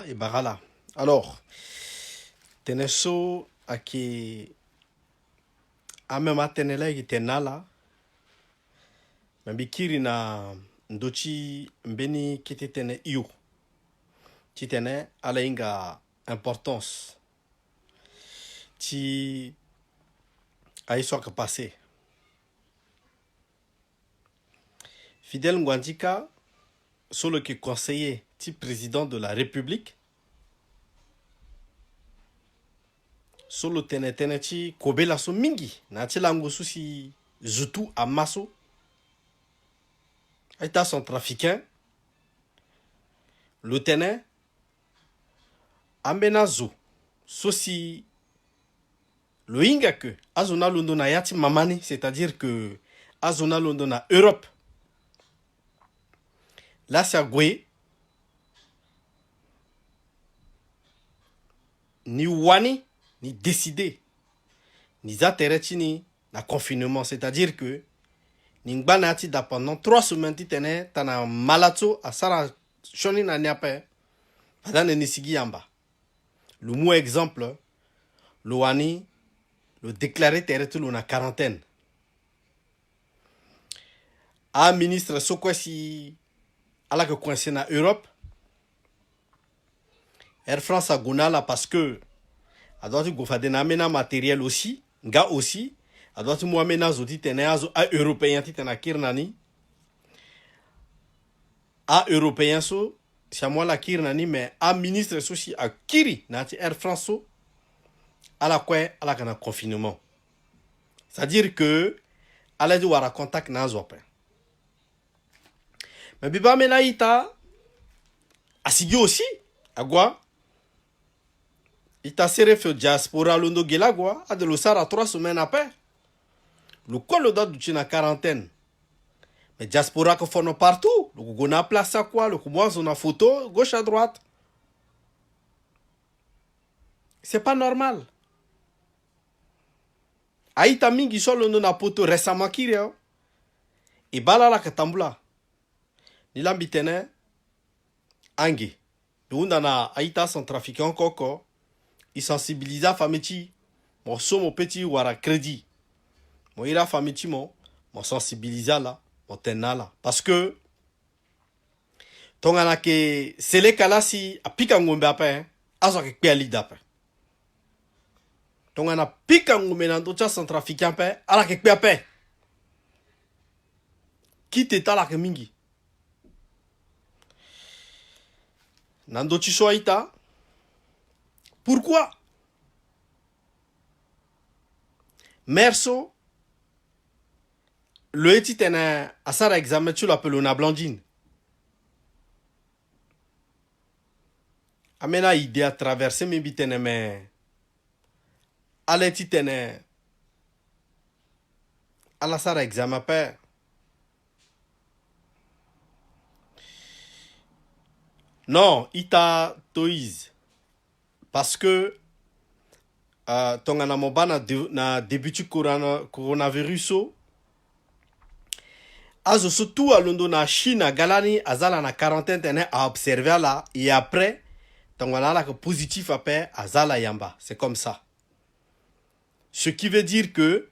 et barala. Alors, teneso aki amema tenela ki tenala. Mbikiri na ndochi mbeni kiti tene iyo. Ti tene ala inga importance. Ti a histoire que passé. Fidel Ngwandika, solo qui conseiller ti président de la République, solo tene ti kobela so mingi na ti lango si zutu amaso aita centrafricain le tene ambena zo so si le inga que azona londo na yati mamani, c'est-à-dire que azona londo na Europe. Là, c'est à Goué. Ni wani, ni décidé. Ni zatereti ni na confinement. C'est-à-dire que ni ngbanati da pendant 3 semaines ti tene tana malato asara shoni na niape. Padane ni sigi yamba. Le mot exemple, le wani, le déclaré tereti na quarantaine. A ministre Sokwesi à la que coincé na Europe, Air France a gonala parce que a doit go fa denamena matériel aussi, nga aussi, a doit mo amena zoti tenazo a européen ti tena kirnani. A européen so, c'est moi la kirnani mais a ministre souci a kiri na ti Air France so à la quoi à la kana confinement. C'est-à-dire que à la di wara contact na zope. Mais biba mena ita asigi aussi agua ita sere fe diaspora londo gelagua a de lo sara 3 semaines après le col date du na quarantaine. Mais diaspora que font partout le gona place à quoi le kubo on a photo gauche à droite. C'est pas normal. Aïta mingi solo no na poto récemment kireo et bala la katambula ni lambitene ange dunda na aïta centrafricain koko il sensibilisa famiti mon so mon petit wara crédit mon ira famiti mon sensibilisa là mon tenala parce que tongana ke sele kala si apika ngombe apa azo ke kweli dapa tongana pika ngombe na ndocha centrafricain pa ala ke kwapa kite tala ke mingi Nando Chishoaita. Pourquoi? Merso, le etitene asara examen tu l'appelles na Blandine. Amena idée à traverser mes bitene mais à l'etitene à la sara examen père. Non, ita toise. Parce que tongana mobana na début du coronavirus azo surtout à Londres na Chine galani azala na quarantaine tene à observer là et après tongana la que positif après azala yamba. C'est comme ça. Ce qui veut dire que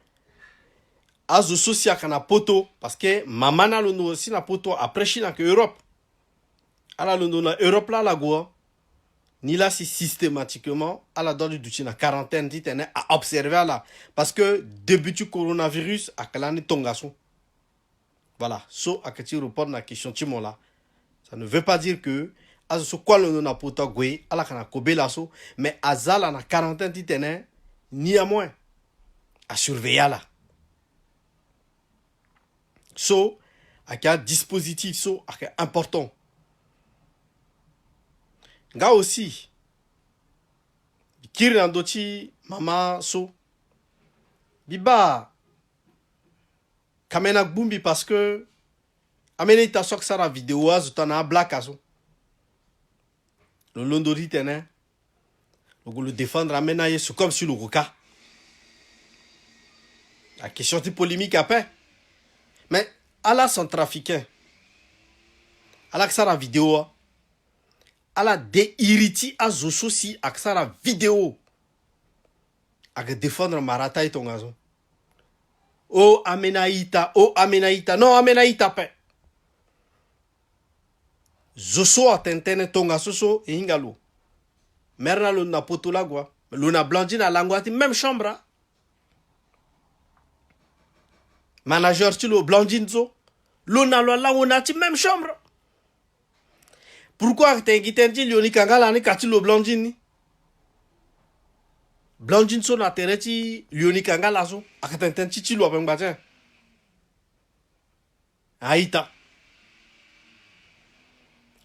azo socia kana poto parce que mamana Londres aussi na poto après Chine que Europe. À la Londres na Europe là la goa ni là si systématiquement à la donne du na quarantaine ti tene à observer là parce que début du coronavirus à kalani tongason. Voilà, so à que tu réponds à la question timon là. Ça ne veut pas dire que azo quoi le na poto gwe à la kana kobela so mais azala na quarantaine ti tene ni à moins à surveiller là. So à quel dispositif so à quel important. Nga aussi, kiri nandochi mama so, biba, kamena bumbi parce que, amene ita sok sara vidéo azutana black aso. Le londori tene, le défendre amena yesu comme sur le roca. La question de polémique après. Mais, à la centrafricain, à la sara vidéo, ala de iriti a zoso si aksara vidéo ak défendre marata itongazo o amenaita non amenaita pe zoso atentene tonga soso e ingalo merna lo na potula gwa lo na blandina langwati même chambre manager ti lo blandinzo lo na lo la ti même chambre. Pourquoi t'inquiètes Lioni Kangala ni kati lo Blandine? Blandine so na tereti Lioni Kangala so akatenten ti lo ben batin. Aïta.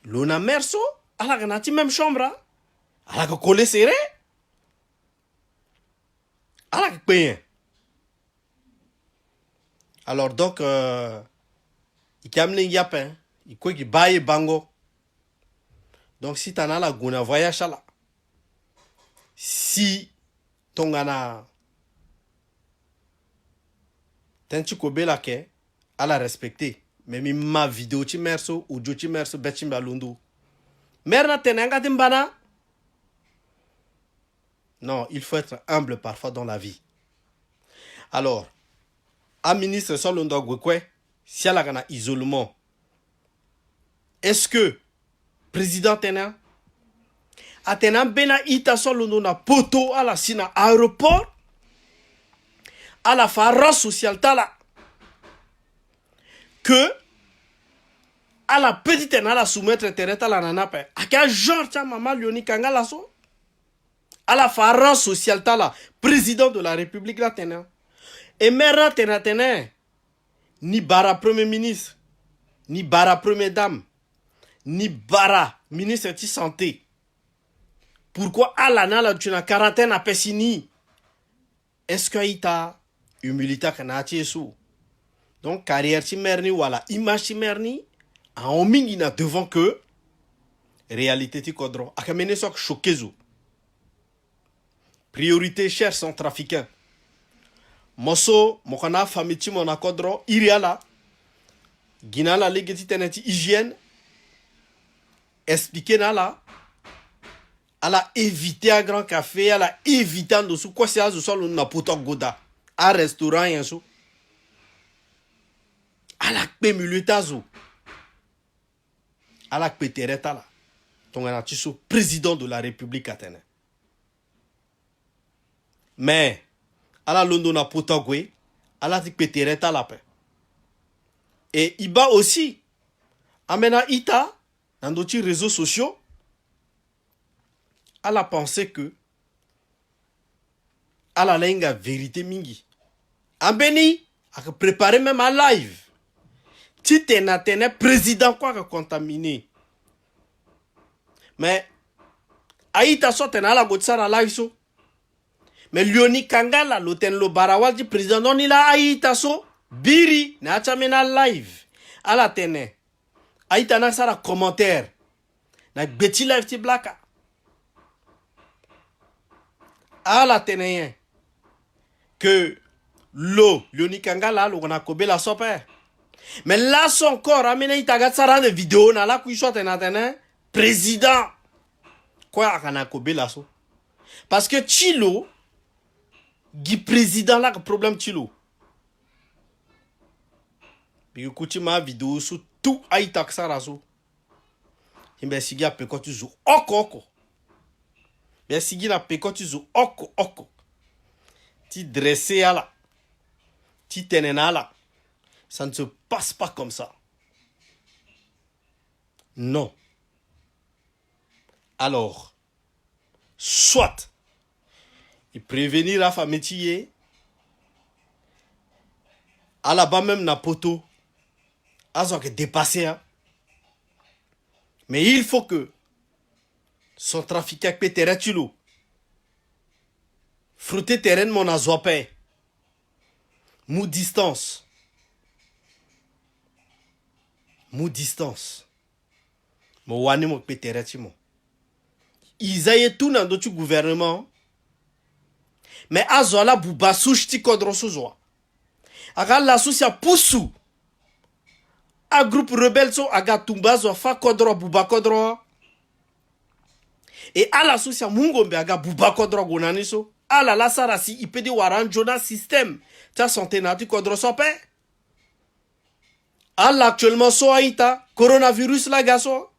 Lo na merso ala kana ti même chambre. Ala ko collé serré. Ala ko paye. Alors donc il kamle yapin, il ko ki baye bango. Donc si tu as la guna voyage là, si ton gana tenchi kobe la ke, à la respecter. Mais ma vidéo ti merso ou jo ti merso betimba lundu. Merna tenanga timbana. Non, il faut être humble parfois dans la vie. Alors, à ministre Solondo Gwekwe, si elle a un isolement, est-ce que président tena atena bena ita solo na poto à la sina aéroport à la fara social tala que à la petite na la soumettre tereta la nanape à quel genre ta maman Lioni Kangala so à la fara social tala président de la République la tena et mera tena ni bara premier ministre ni bara première dame ni bara ministre de santé. Pourquoi alana la tu na quarantaine à Pessini? Est-ce que ita humilité kanati sou? Donc carrière ti merni wala image ti merni a omingi na devant que réalité ti kodro akamene sok choquezo. Priorité chers sont trafiquants. Moso mokana famille ti mona kodro iriala ginala legeti teneti hygiène. Expliquer là, elle a évité un grand café, elle a évité un dessous, quoi c'est à ce sol, on a poto goda, un restaurant, et un sou. Elle a payé militazo. Elle a payé tereta là. Donc elle a tué président de la République athénée. Mais, elle a l'ondo na poto gwe, elle a payé tereta là. Et Iba aussi, amena ita, dans d'autres réseaux sociaux, elle a pensé que elle a la vérité mingi. Ambeni a préparé même un live. Si tu es président quoi que contaminé. Mais Aïta so tena la gotsa na live so. Mais Lioni Kangala lo ten lo barawal di président non il a Aïta so biri na chamena live. Ala tene Aïta na sara commentaire na beti live ti blaka ala teneyen que Lioni Kangala lo na kobe la sope mais là son corps amena itaga sara de vidéo na la kuisho tena président quoi akana kobe la so parce que Chilo gi président là problème Chilo bi kuti ma vidéo sous tout Aïta sara so imbe sigi a peko tu zo oko bien sigi na peko tu zo oko ti dressé à la ti tenena là ça ne se passe pas comme ça non alors soit il prévenir la famille à la bas même na poto azo que dépasser hein. Mais il faut que son trafic avec Peter Tulo frotter terrain mon azope mou distance mo wani mo Peter Timo Isaïe tout dans d'autres gouvernement mais azola buba souchti kodro sozoa aga la soucia poussou a groupe rebelle so aga tumba zo fa kodro buba kodro Et à la soucia mungombe aga buba kodro gonaniso. À la sarasi ipedi waran jona système. Ta santé nati kodro sope. À actuellement so aïta coronavirus la gaso.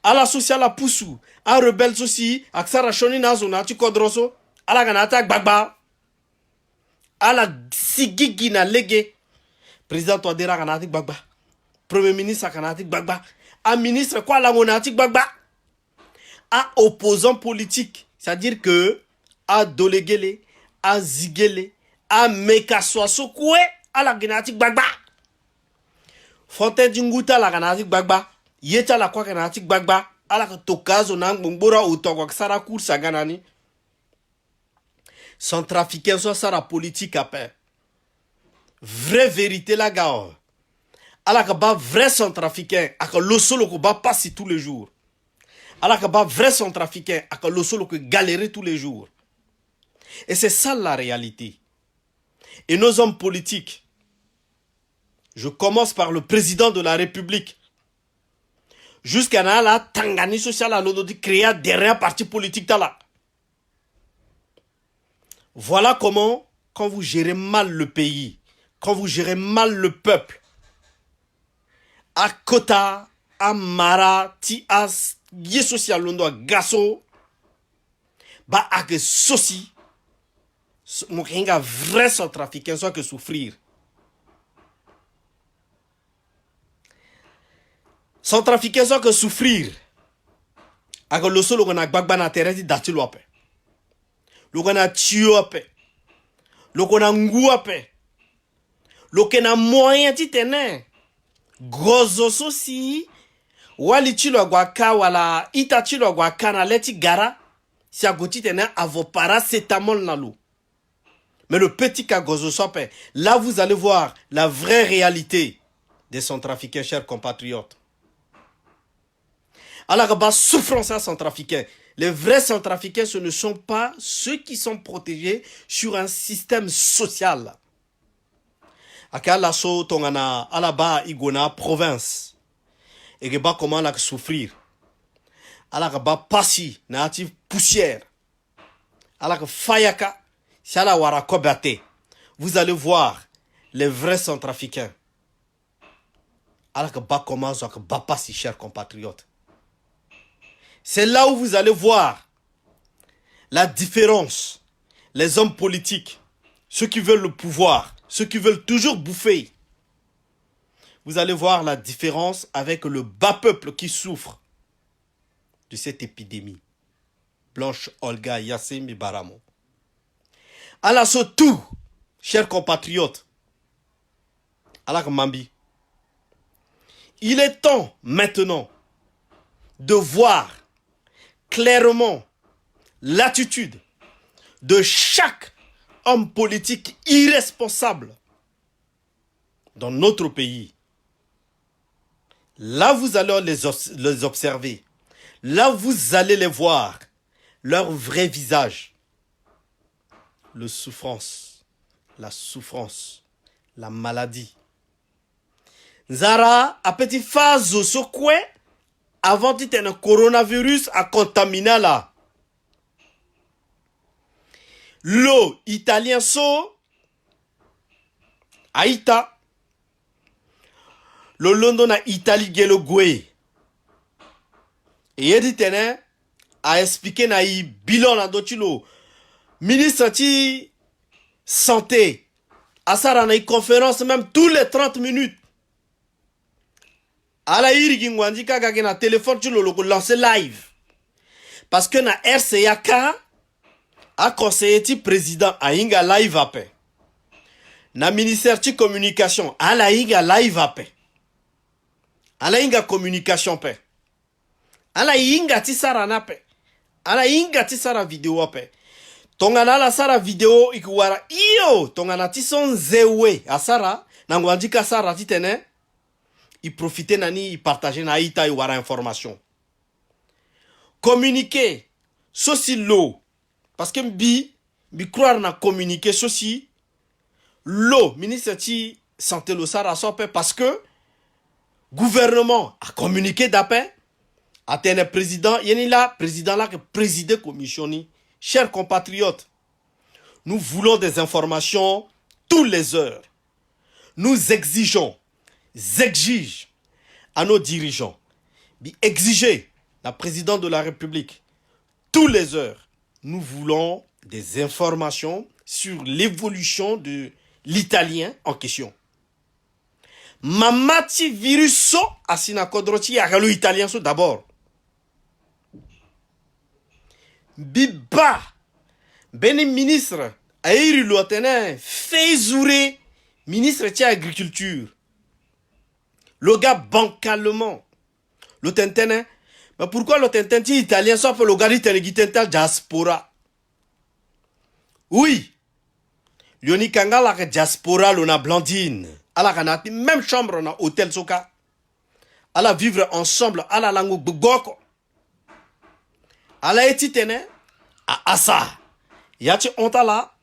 À la soucia la poussou. À rebelle souci. Aksara shoni nazo nati kodro so. À la ganata gbagba. À la sigigi na lege. Président Touadéra kanati gbagba. Premier ministre kanati gbagba. À ministre quoi la monati gbagba. À opposants politiques, c'est-à-dire que à Dolegele, à Zigele, à Mekaswaso koué, à la Ganatik Bagba. Fontaine Djunguta la Ganatik Bagba. Yeta la kwa Ganatik Bagba. À la Tokazo nang Bongbora ou Togwak Sarakour Saganani. Centrafricain soit ça la politique à paix. Vraie vérité la gare. À la Kaba vrai centrafricain. À que le solo ko ba passe tous les jours. Alors que bah vrai centrafricain a que le solo que galérer tous les jours. Et c'est ça la réalité. Et nos hommes politiques, je commence par le président de la République, jusqu'à la Tangani social à l'autre de créer derrière parti politique là. Voilà comment, quand vous gérez mal le pays, quand vous gérez mal le peuple, à Kota, à Mara, Tias, Yé social londo gaso ba ake sosi mokenga vrai centrafricain soit que souffrir. Centrafricain soit que souffrir. Ake le solo qu'on a gbagba na terre di dati lo ape. Lo qu'on a tio ape. Lo qu'on a ngu ape. Lo qu'on a moyen ti tene. Gozo sosi. Wali chilo guaka wala ita chilo guaka na leti gara si agoti tene avopara setamol nalo. Mais le petit kagozo sope, là vous allez voir la vraie réalité des centrafricains, chers compatriotes. Alors bas souffrance à centrafricains. Les vrais centrafricains, ce ne sont pas ceux qui sont protégés sur un système social. Akala so tongana alaba igona province. Et que bah comment la souffrir. Alors que bah passi native poussière. Alors que fayaka shala wara kobate. Vous allez voir les vrais centrafricains. Alors que bah comment ça que bah passi chers compatriotes. C'est là où vous allez voir la différence. Les hommes politiques, ceux qui veulent le pouvoir, ceux qui veulent toujours bouffer. Vous allez voir la différence avec le bas peuple qui souffre de cette épidémie. Blanche Olga Yassimi Baramo. Alors surtout, chers compatriotes, alors Mambi, il est temps maintenant de voir clairement l'attitude de chaque homme politique irresponsable dans notre pays. Là, vous allez les observer. Là, vous allez les voir. Leur vrai visage. La souffrance, la maladie. Zara, a petit phase sur quoi avant qu'il y ait un coronavirus à contaminer là. L'eau italien so Aïta. Le London a Italie gelo gwe. Et il dit a expliqué na i bilan na dotilo ministre ti santé a ça na conférence même tous les 30 minutes. Ala irigi ngwandi kaka na téléphone tu le lancer live. Parce que na RCAK a conseillé ti président a inga live après. Na ministère ti communication ala inga live après. Ala inga communication pe. Ala inga ti sara na pe. Ala inga ti sara vidéo pe. Tongana la sara vidéo ikuwara iyo tongana ti son zewe a sara na ngwandi ka sara ti tene. Il profitait nani, il partageait na ita, il wara information. Communiquer, ceci l'eau. Parce que bi croire na communiquer ceci l'eau. Ministre ti santé le sara sope parce que gouvernement a communiqué d'après. Atene président, yenila président là que présider commission ni. Chers compatriotes, nous voulons des informations toutes les heures. Nous exigons à nos dirigeants, exiger la présidente de la République, toutes les heures, nous voulons des informations sur l'évolution de l'italien en question. Mamati viruso asina kodroti agalo italien so d'abord. Biba beni ministre airi lotene feizoure ministre de l'agriculture. Le gars bancalement. Le tentene. Mais pourquoi le tentene italien sauf le gars de diaspora? Oui. Lioni Kanga la diaspora l'ona Blandine. À la kanati même chambre na hôtel soka. À la vivre ensemble à la langue bugoko. À la etitene à asa. Yati ontala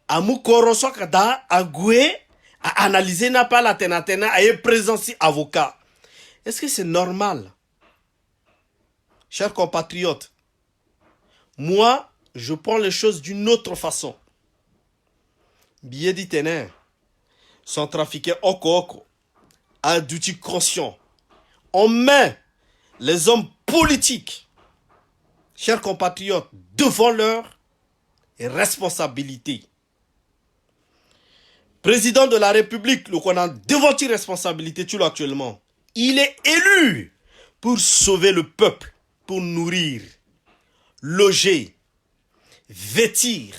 amu koroso kada agwe à analyser n'a pas la tenatena à présent si avocat. Est-ce que c'est normal? Chers compatriotes, moi, je prends les choses d'une autre façon. Billets d'Itene sont trafiqués oko à d'outils conscients. On met les hommes politiques, chers compatriotes, devant leurs responsabilités. Président de la République, le qu'on a devant ses responsabilités actuellement, il est élu pour sauver le peuple, pour nourrir, loger, vêtir,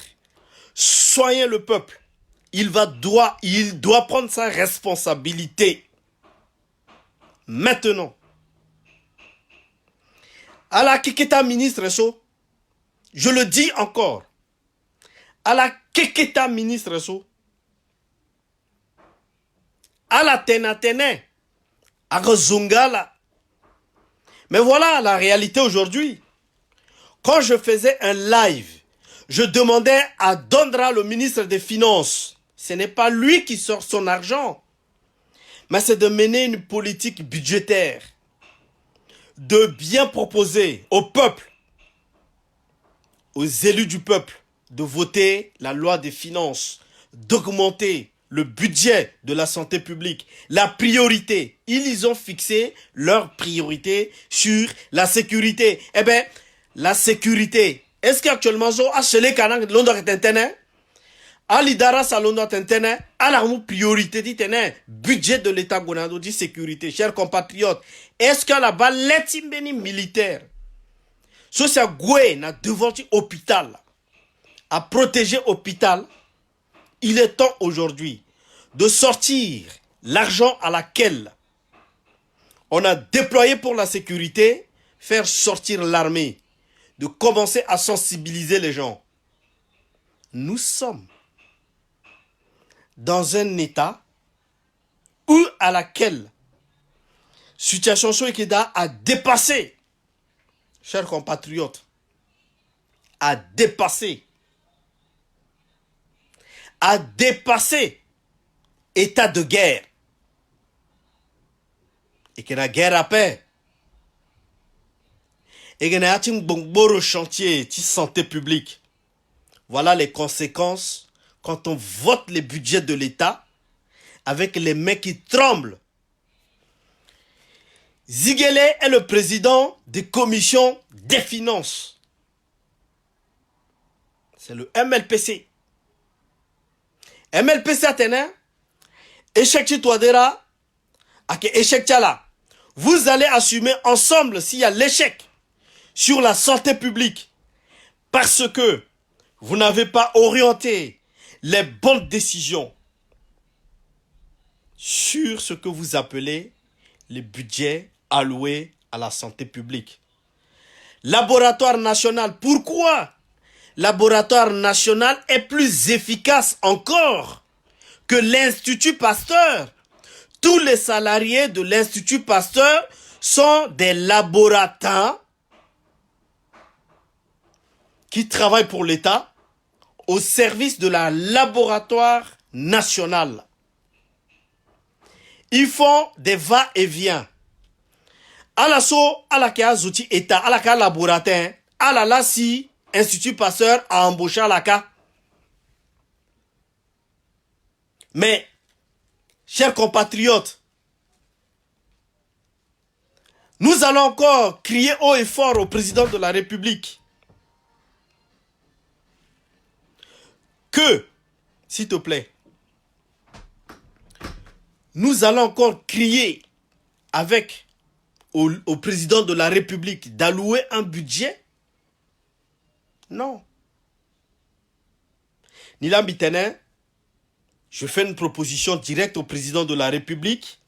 soigner le peuple. Il doit prendre sa responsabilité. Maintenant, à la Keketa ministre, je le dis encore, à la Keketa ministre, à la tenatene, à Zongala. Mais voilà la réalité aujourd'hui. Quand je faisais un live, je demandais à Dondra, le ministre des Finances, ce n'est pas lui qui sort son argent, mais c'est de mener une politique budgétaire, de bien proposer au peuple, aux élus du peuple, de voter la loi des finances, d'augmenter le budget de la santé publique, la priorité. Ils ont fixé leur priorité sur la sécurité. Eh bien, la sécurité. Est-ce qu'actuellement, à Chele Kanang, l'on est interne, à l'Idara, ça l'on est interne, à la priorité, dit budget de l'État Gonado, dit sécurité. Chers compatriotes, est-ce qu'à la bas, l'étimbeni militaire, ce c'est Goué, n'a devant l'hôpital, à protéger l'hôpital. Il est temps aujourd'hui de sortir l'argent à laquelle on a déployé pour la sécurité, faire sortir l'armée, de commencer à sensibiliser les gens. Nous sommes dans un état où à laquelle situation Soekeda a dépassé, chers compatriotes, a dépassé état de guerre. Et que la guerre à paix. Et que la un chantier de santé publique. Voilà les conséquences quand on vote les budgets de l'État avec les mains qui tremblent. Ziguele est le président des commissions des finances. C'est le MLPC. MLPC Athéna, échec Chitouadera, échec Tchala. Vous allez assumer ensemble s'il y a l'échec sur la santé publique parce que vous n'avez pas orienté les bonnes décisions sur ce que vous appelez les budgets alloués à la santé publique. Laboratoire national, pourquoi Laboratoire national est plus efficace encore que l'Institut Pasteur? Tous les salariés de l'Institut Pasteur sont des laboratoires qui travaillent pour l'État au service de la laboratoire national. Ils font des va-et-vient ala so ala ka zouti état ala ka laboratin ala la si Institut Pasteur a embauché la ka. Mais chers compatriotes, nous allons encore crier haut et fort au président de la République que, s'il te plaît, nous allons encore crier avec au président de la République d'allouer un budget. Non. Nilam Bitene, je fais une proposition directe au président de la République.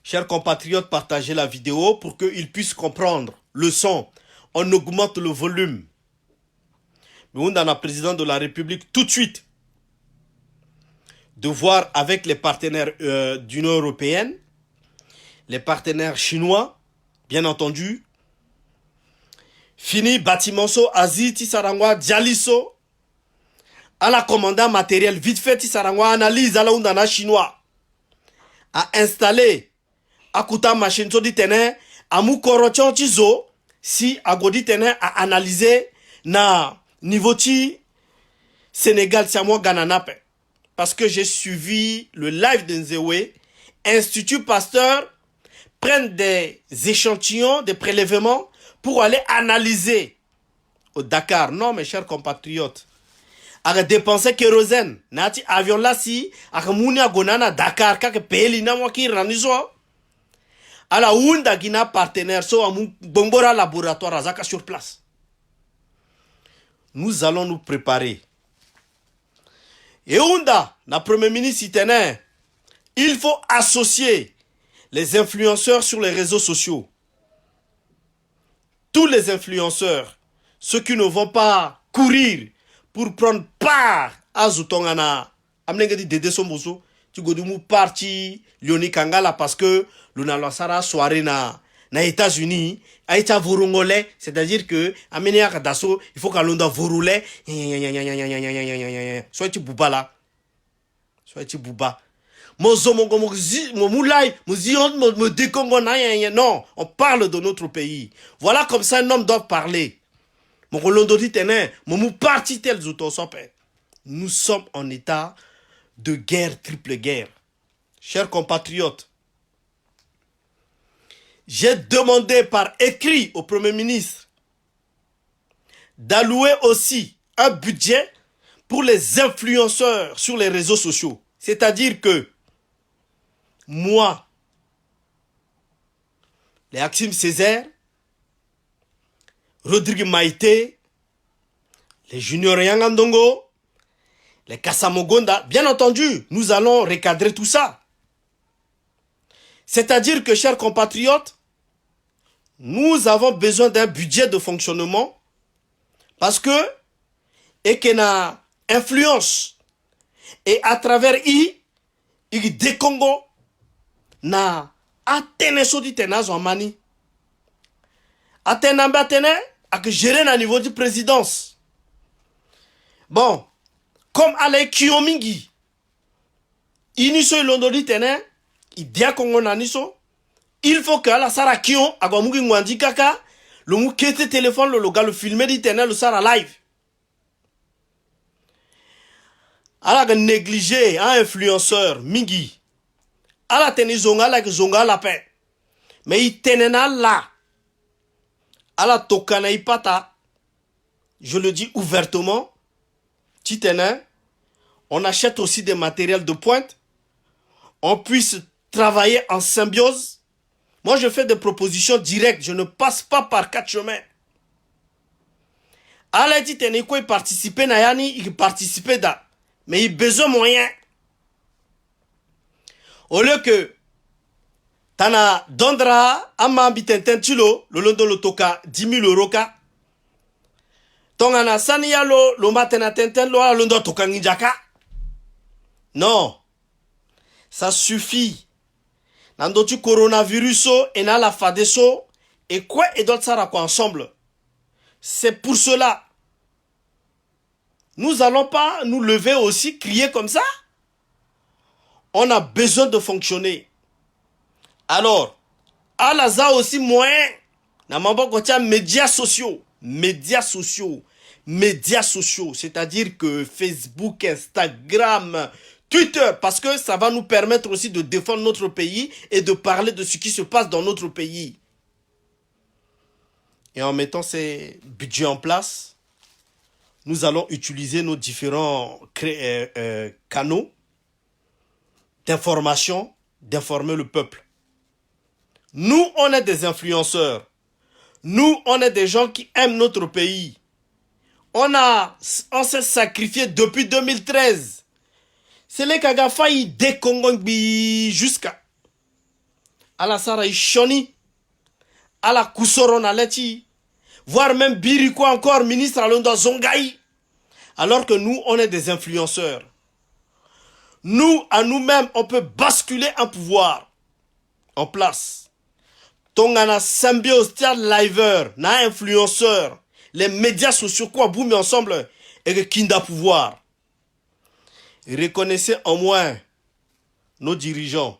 Chers compatriotes, partagez la vidéo pour qu'ils puissent comprendre le son. On augmente le volume. Mais on a le président de la République tout de suite de voir avec les partenaires de l'Union européenne, les partenaires chinois, bien entendu. Fini bâtiment so, Asie, Tisarangwa, Dialiso. À la commandant matériel, vite fait, Tisarangwa, analyse à la undana chinois. À installer, à kuta machine so di tene, à mou korochon tizo, si à godi tene, à analyser na niveau ti Sénégal, c'est à moi Gananape. Parce que j'ai suivi le live de Nzewe, Institut Pasteur prennent des échantillons, des prélèvements pour aller analyser au Dakar. Non, mes chers compatriotes. À dépenser kérosène. Nati avion là si, à mouni à gonana Dakar, kake peli na waki ranizo. À la ounda gina partenaire, so à mou bombora laboratoire, à zaka sur place. Nous allons nous préparer. Et ounda, la premier ministre itenait, il faut associer les influenceurs sur les réseaux sociaux. Tous les influenceurs, ceux qui ne vont pas courir pour prendre part à Zoutongana, amnengedi Dede Somboso, tu godumou parti Lioni Kangala parce que l'on lancera soirée na États-Unis, aïta vorongolais, c'est-à-dire que amené à Dasso, il faut qu'à l'on vorolais, soit tu bouba là, soit tu bouba. Non, on parle de notre pays. Voilà comme ça un homme doit parler. Nous sommes en état de guerre, triple guerre. Chers compatriotes, j'ai demandé par écrit au Premier ministre d'allouer aussi un budget pour les influenceurs sur les réseaux sociaux. C'est-à-dire que moi, les Axim Césaire, Rodrigue Maïté, les Junior Yangandongo, les Kassamogonda, bien entendu, nous allons recadrer tout ça. C'est-à-dire que, chers compatriotes, nous avons besoin d'un budget de fonctionnement parce que, et qu'il y a influence, et à travers il des Congo, na atene sodi tena zomani atene batene ak gérer na niveau de présidence. Bon, comme ale Kiomingi iniso londoli tene idia Congo naniso, il faut que la sara Kion agwamugi ngwandi kaka le mou kete téléphone le loga le filmer di tene le sara live. Alors négliger un influenceur mingi ala teni zonga la zonga la paix. Mais il tenena là. Ala tokana ipata. Je le dis ouvertement. Titena. On achète aussi des matériels de pointe. On puisse travailler en symbiose. Moi, je fais des propositions directes. Je ne passe pas par quatre chemins. Ala dit teni quoi participer na yani, il participer da. Mais il a besoin de moyens. Au lieu que Tana Dondra, Amma Bitenten Tilo, le londo le toka 10 000 euros ka. Tongana Sanialo, le matena tenten, le londo toka Nijaka. Non. Ça suffit. Nando tu coronavirus et na la fadeso. Et quoi et d'autres ça quoi ensemble. C'est pour cela. Nous allons pas nous lever aussi, crier comme ça. On a besoin de fonctionner. Alors, À la za aussi moyen. Na mambo kotia médias sociaux. Médias sociaux. Médias sociaux. C'est-à-dire que Facebook, Instagram, Twitter. Parce que ça va nous permettre aussi de défendre notre pays et de parler de ce qui se passe dans notre pays. Et en mettant ces budgets en place, nous allons utiliser nos différents canaux d'information, d'informer le peuple. Nous, on est des influenceurs. Nous, on est des gens qui aiment notre pays. On s'est sacrifié depuis 2013. C'est les Kagafaï des Kongongbi jusqu'à Alassara Ishoni, Ala Kousoro Naleti, voire même Biriko encore, ministre Alonda Zongaï. Alors que nous, on est des influenceurs. Nous, à nous-mêmes, on peut basculer un pouvoir en place. Tongana symbiose, tia liver, na influenceur, les médias sociaux, quoi, boum, ensemble, et que kinda pouvoir. Reconnaissez en moins nos dirigeants.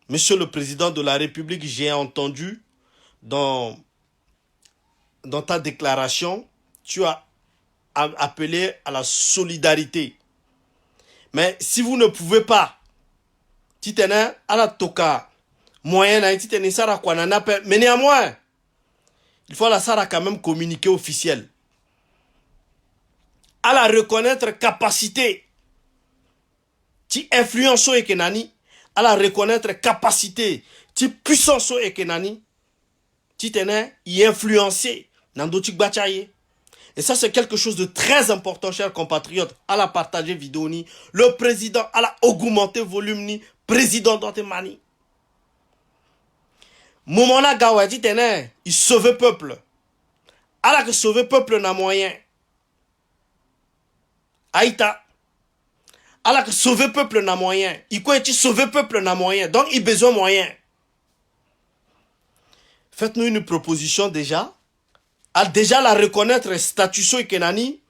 Monsieur le Président de la République, j'ai entendu dans ta déclaration, tu as appelé à la solidarité. Mais si vous ne pouvez pas, titena à la toka, moyen, mais néanmoins, il faut la Sara quand même communiquer officiel. À la reconnaître capacité. Ti influence et kenani. À la reconnaître capacité. Ti puissance et kenani. Ti tene y influencer. Nando tik bachaye. Et ça c'est quelque chose de très important, chers compatriotes. À la partager vidéo ni. Le président à la augmenter volume ni. Président d'Antemani. Momona gawa dit tene, il sauve peuple. Alors que sauver peuple n'a moyen. Aïta. Alors que sauver peuple n'a moyen. Il quoi est sauver peuple n'a moyen. Donc il a besoin de moyens. Faites-nous une proposition déjà. À déjà la reconnaître statut so kenani.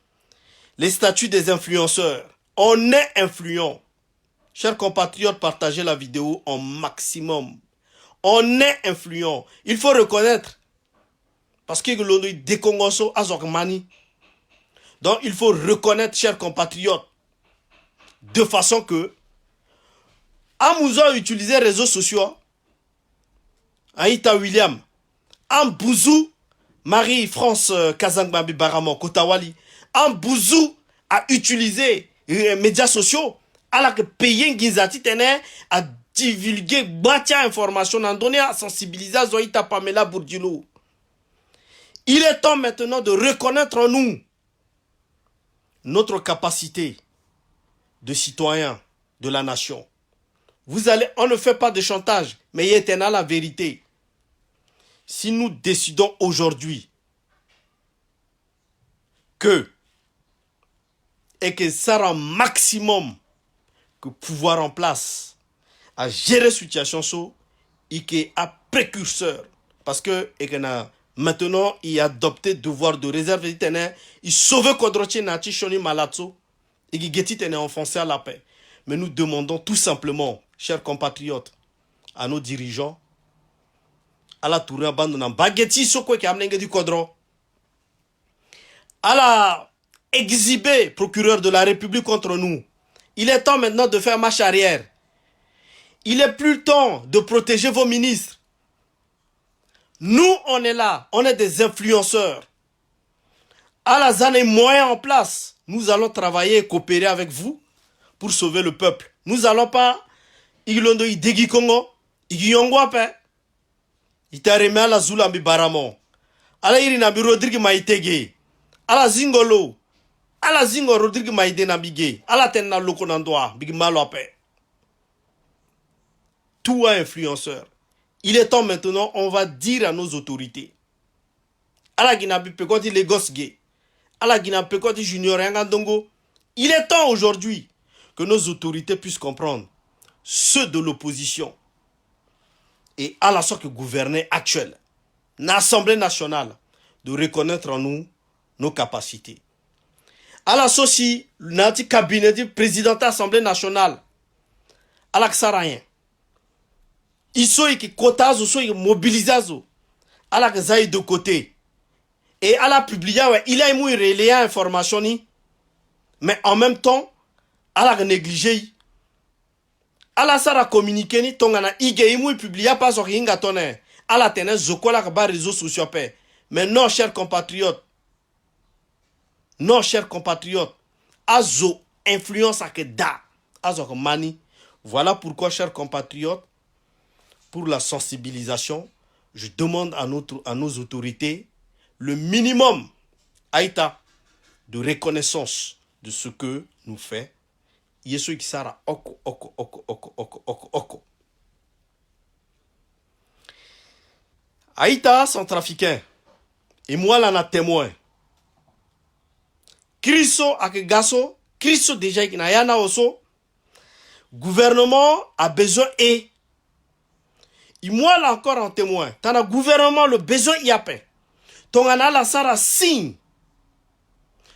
Les statuts des influenceurs. On est influent. Chers compatriotes, partagez la vidéo en maximum. On est influent. Il faut reconnaître. Parce que l'on est décongosso à Zokmani. Donc il faut reconnaître, chers compatriotes, de façon que Amouzo utilisé les réseaux sociaux. Aïta William. Ambouzou, Marie-France Kazangbabi Baramo, Kotawali. Ambouzou a utilisé les médias sociaux. Alors que payer Gizati tenait à divulguer batia information, en donner à sensibiliser à Zoïta Pamela Bourdilo. Il est temps maintenant de reconnaître en nous notre capacité de citoyen de la nation. On ne fait pas de chantage, mais il est la vérité. Si nous décidons aujourd'hui et que ça rend maximum que pouvoir en place à gérer situation et qui est précurseur parce que maintenant il a adopté devoir de réserve il sauve Kodroche Nati Shoni Malatso et qui est enfoncé à la paix. Mais nous demandons tout simplement, chers compatriotes, à nos dirigeants, à la tournée abandonnant baguetti soko qui amène du Kodro, à la exhiber procureur de la République contre nous. Il est temps maintenant de faire marche arrière. Il est plus temps de protéger vos ministres. Nous, on est là. On est des influenceurs. À la ZAN est moyen en place. Nous allons travailler et coopérer avec vous pour sauver le peuple. Nous n'allons pas... Igilondo idegi Congo. Igiyongwape. Itareme ala Zulambi Baramo. Ala Irinabi Rodrigue Maïtege. Ala Zingolo. Ala Zingo Rodrigue Maïde Nabige. Ala Tenna Loko Nandoa. Big Malope. Tout influenceur. Il est temps maintenant, on va dire à nos autorités. Ala Ginabi Pekoti Lagos Gay. Ala Ginabi Pekoti Junior Yangandongo. Il est temps aujourd'hui que nos autorités puissent comprendre ceux de l'opposition et à la sorte que gouverner actuel, l'Assemblée nationale, de reconnaître en nous nos capacités. À la sorte si notre cabinet du président de l'Assemblée nationale, à l'accès rien. Ils sont qui quotas, ils sont mobilisés. À la zaï de côté. Et à la publié, il a eu relayé information, mais en même temps, à la négligé. À la sara communiqué, ni tongana igé, il publié pas sur Inga Tonne. À la tenez, zokola kaba réseaux sociaux. Mais non, chers compatriotes. Non, chers compatriotes. Azo influence à que da. Azo mani. Voilà pourquoi, chers compatriotes, pour la sensibilisation, je demande à nos autorités le minimum aïta de reconnaissance de ce que nous fait. Yesu Kisara oko oko oko oko oko oko oko. Aïta centrafricain. Et moi là na témoin. Kristo ak gaso, Kristo déjà qui na yana oso. Gouvernement a besoin et moi là encore en témoin. T'as gouvernement le besoin y a paix. Ton ana la sara signe.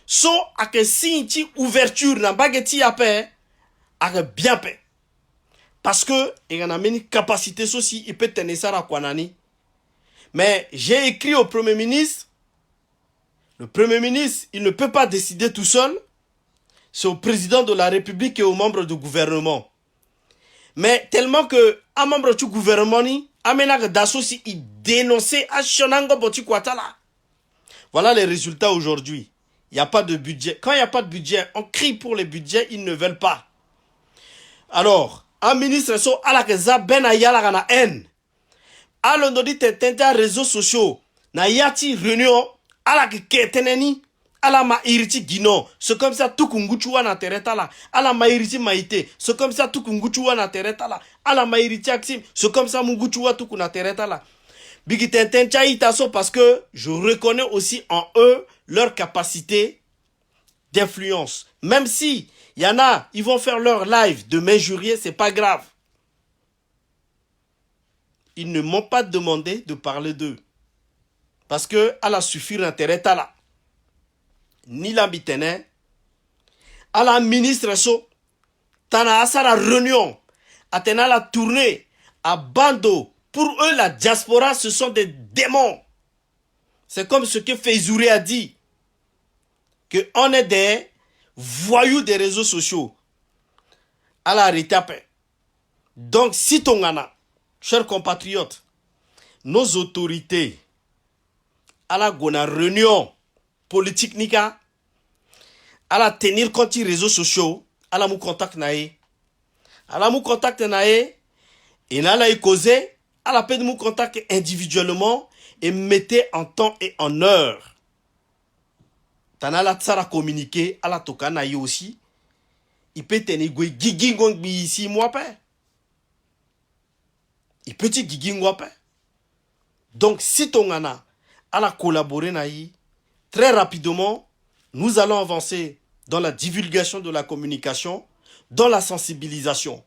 So ak signe ti ouverture na baguette y a paix. Ak bien paix. Parce que il y a une capacité aussi il peut tenir ça à Kwanani. Mais j'ai écrit au Premier ministre. Le Premier ministre, il ne peut pas décider tout seul. C'est au président de la République et aux membres du gouvernement. Mais tellement que un membre du gouvernement ni amena dasso si il dénonçait à Shonango Boti Kwatala. Voilà les résultats aujourd'hui. Il n'y a pas de budget. Quand il n'y a pas de budget, on crie pour les budgets, ils ne veulent pas. Alors, un ministre so ala keza ben ayala kana haine. Alors on dit tenta réseaux sociaux na yati réunion ala ke teneni. Ala ma iriti gino, c'est comme ça tout kunguchua na tereta la. Ala ma iriti maite, c'est comme ça tout kunguchua na tereta la. Ala ma iriti aksim, c'est comme ça munguchua tout na tereta la. Bigi tenten chaitaso parce que je reconnais aussi en eux leur capacité d'influence. Même si y en a, ils vont faire leur live de m'injurier, c'est pas grave. Ils ne m'ont pas demandé de parler d'eux. Parce que ala suffire na tereta la. Ni la bitene, à la ministre so, tana asara réunion, atena la tournée, à Bando, pour eux la diaspora ce sont des démons. C'est comme ce que Feizouré a dit, que on est des voyous des réseaux sociaux. À la retape. Donc si tongana, chers compatriotes, nos autorités, à la gona réunion, politique nika à la tenir compte des réseaux sociaux à la mou contact nae à la mou contact nae et na la causer à la peine mou contact individuellement et mettez en temps et en heure tana la tsara communiquer à la toka nae aussi il peut tenir gwe gigingong bi ici moi pas il peut ti gigingwa pas donc si ton ana à la collaborer nae très rapidement, nous allons avancer dans la divulgation de la communication, dans la sensibilisation.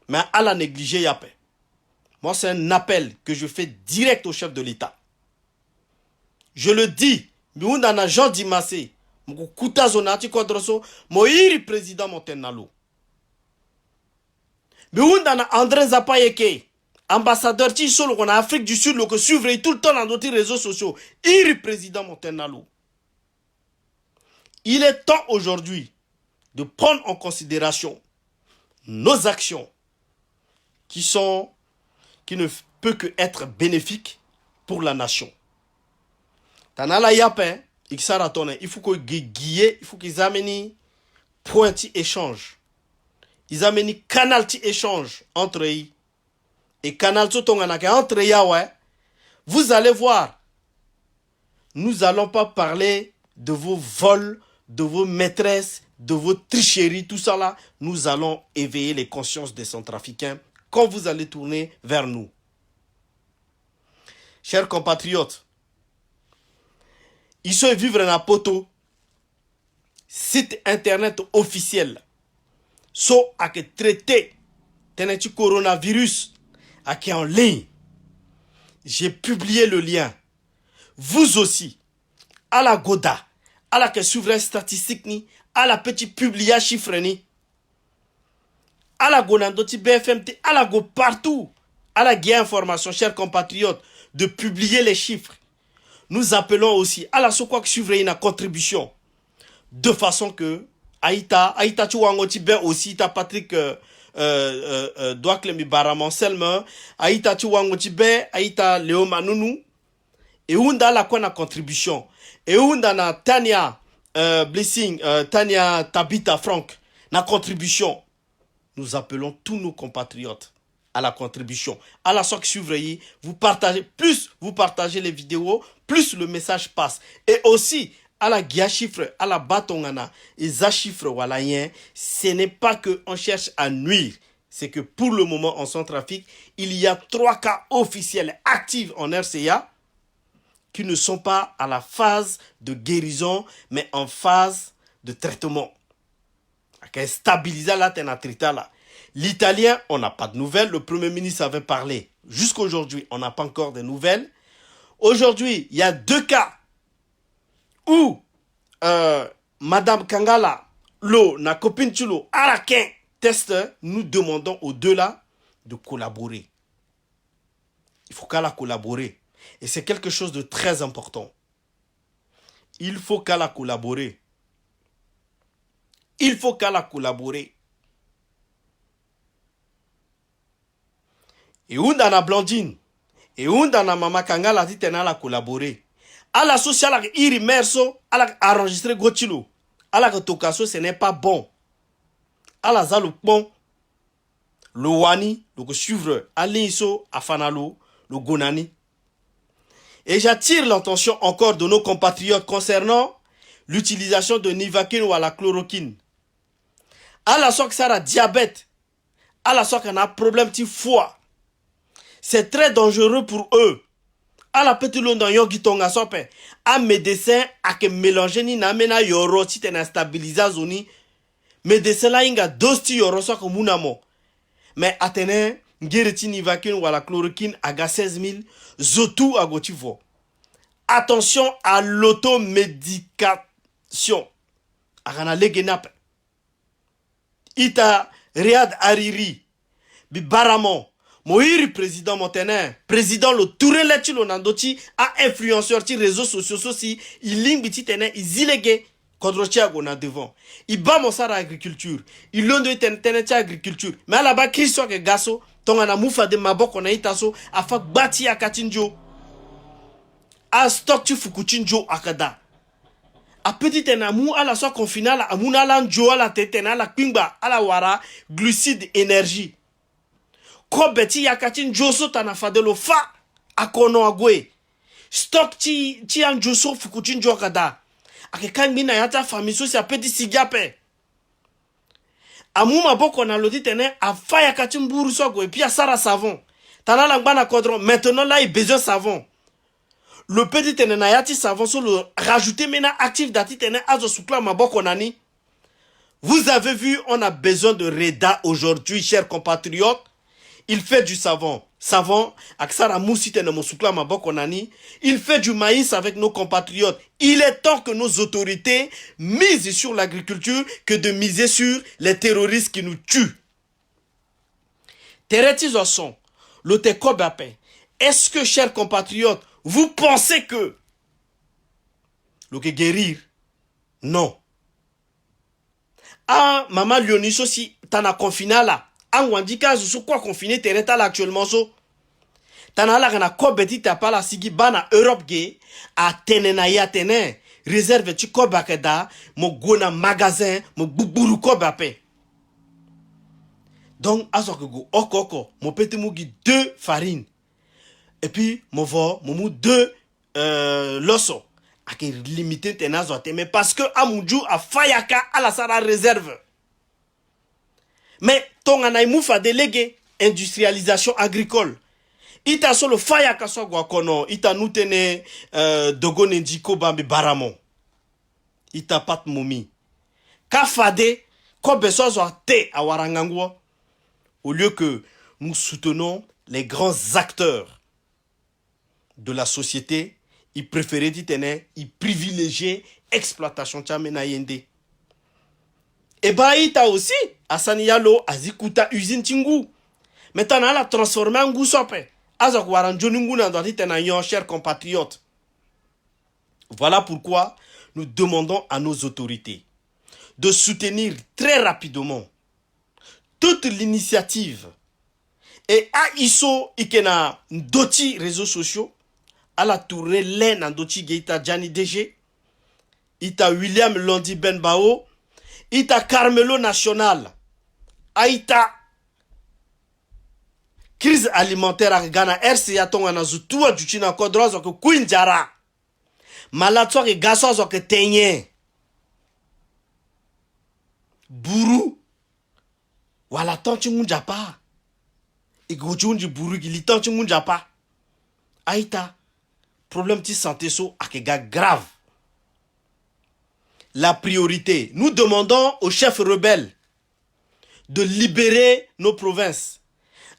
Mais à la négliger, y a pas. Moi, c'est un appel que je fais direct au chef de l'État. Je le dis, nous avons un Jean Dimassé, Moukuta Zonati Kodroso, Moïri président Montenalo. Nous avons André Zapayeke, ambassadeur Tissolo en Afrique du Sud, que suivre tout le temps dans d'autres réseaux sociaux. Il est président Montenalo. Il est temps aujourd'hui de prendre en considération nos actions qui ne peuvent que être bénéfiques pour la nation. Tanala yapin, il faut qu'ils amènent point d'échange. Ils amènent canal d'échange entre eux. Et canal entre eux, vous allez voir, nous allons pas parler de vos vols, de vos maîtresses, de vos tricheries, tout ça là. Nous allons éveiller les consciences des Centrafricains quand vous allez tourner vers nous. Chers compatriotes, ils sont vivre dans poto, site internet officiel, so à que traiter teneti coronavirus à qui en ligne. J'ai publié le lien. Vous aussi, à la Goda, à la que souverain statistique ni, à la petite publia chiffre ni, à la Gonandoti BFMT, à la Go partout, à la guerre information, chers compatriotes, de publier les chiffres. Nous appelons aussi à la Sokwak suivre une contribution de façon que Aïta Chuangoti Ben aussi, Aïta Patrick Douaklemi Baramon Selma, Aïta Chuangoti Ben, Aïta Léo Manounou, et où dans la contribution, et où dans la Tania Blessing, Tania Tabita Franck, la contribution. Nous appelons tous nos compatriotes à la contribution. À la soque suivre, vous partagez, plus vous partagez les vidéos, plus le message passe. Et aussi, à la guia chiffre, à la batongana, et za chiffre walayen, ce n'est pas qu'on cherche à nuire. C'est que pour le moment, en Centrafrique, il y a 3 cas officiels actifs en RCA qui ne sont pas à la phase de guérison, mais en phase de traitement. Stabiliser la tenatrita là. L'italien, on n'a pas de nouvelles. Le Premier ministre avait parlé. Jusqu'aujourd'hui, on n'a pas encore de nouvelles. Aujourd'hui, il y a 2 cas où Madame Kangala, na copine Chulo, Araken, test. Nous demandons aux 2 là de collaborer. Il faut qu'elle collaborer. Et c'est quelque chose de très important. Il faut qu'elle collaborer. Il faut qu'elle collaborer. Et où dans la Blandine, et où dans la Mama Kangala dit qu'elle a collaboré. À la sociale, il remerso, à la enregistré Gotilo. À la tokaso, ce n'est pas bon. À la zalo bon. Le wani, le suivre, à l'inso, à fanalo, le gonani. Et j'attire l'attention encore de nos compatriotes concernant l'utilisation de Nivaquine ou à la chloroquine. À la sorte que ça a diabète, à la sorte qu'on a un problème de foie. C'est très dangereux pour eux. À la petite longue dans yogi tonga sope, un médecin a que mélanger ni namena yoro si t'es stabilisé zoni. Médecin là inga dosti yoro so comme munamo. Mais atene ngireti Nivaquine ou à la chloroquine aga 16 000 zotou à gotivo. Attention à l'automédication. Agana legenap. Ita Riyad Hariri, bi Baramon, Moïri président Montener, président le Touré Letchilo Nandoti, a influenceur ti réseaux sociaux aussi, il ligne biti tene, il illégué contre Thiago na devant. Il bat mon sara agriculture, il l'on de tene agriculture, mais à la bas Christo que gaso, ton ana moufa de maboko na itaso, a fa bati a katinjo, a stock tu fukuchinjo akada. A petit enamou à la soie confinée à la mouna lanjo à la tête à la pingba à la wara glucide énergie. Ko beti yakatin joso tanafadelo fa akono agwe. Stock ti an joso fukuchin jokada. Ake kangina yata famiso si a petit sigape. Amou maboko na lodi tene a fa yakatin buru so go et puis a sara savon. Tana langbana kodron maintenant là il besoin savon. Le petit tenenayati savon sur le rajouter maintenant actif dati tenen azo soukla maboko nani. Vous avez vu, on a besoin de Reda aujourd'hui, chers compatriotes. Il fait du savon. Savon, aksara moussi tenen moussoukla maboko nani. Il fait du maïs avec nos compatriotes. Il est temps que nos autorités misent sur l'agriculture que de miser sur les terroristes qui nous tuent. Tereti Zosson, le Tekobape. Est-ce que, chers compatriotes, vous pensez que le que guérir? Non. Ah, maman Lyonis aussi, t'en as confiné là. Ah, on dit que je suis quoi confiné, t'es là actuellement so. T'en as là, on a quoi petit t'as pas la sigi bana Europe gay, à tenena ya tenen, réserve tu quoi bakeda, mon gona magasin, mon boubou quoi bapé. Donc, à ce que go, oko, mon petit mougi 2 farines. Et puis, mon mou 2 loso. A qui limité tes nazote. Mais parce que Amoudjou a fayaka à la sara réserve. Mais ton anaïmou fa délégué industrialisation agricole. Ita solo fayaka so guakono. Ita nous tene dogo nendiko bambi baramon. Ita pat moumi. Ka fade ko beso zo te a warangangwa. Au lieu que nous soutenons les grands acteurs de la société, ils préféraient dit ils privilégiaient exploitation tchamena yende. Et bah ita aussi, Asani Yalo, Azikuta usine Tingu. Maintenant, on a transformé en goussope. Azok waran joningu na ndoti tena yon, chers compatriotes. Voilà pourquoi nous demandons à nos autorités de soutenir très rapidement toute l'initiative et à ISO ikena ndoti réseaux sociaux à la tourée len ndoti geita Gianni DG ita William Londi Benbao ita Carmelo National aita crise alimentaire à Ghana RCA tonga na zutua juchina kodro zo ko kuinjara malatso ke gaso zo ke tenye buru wala tonchi munjapa igochunji buru ki litonchi munjapa aita problème de santé so akega grave. La priorité, nous demandons aux chefs rebelles de libérer nos provinces.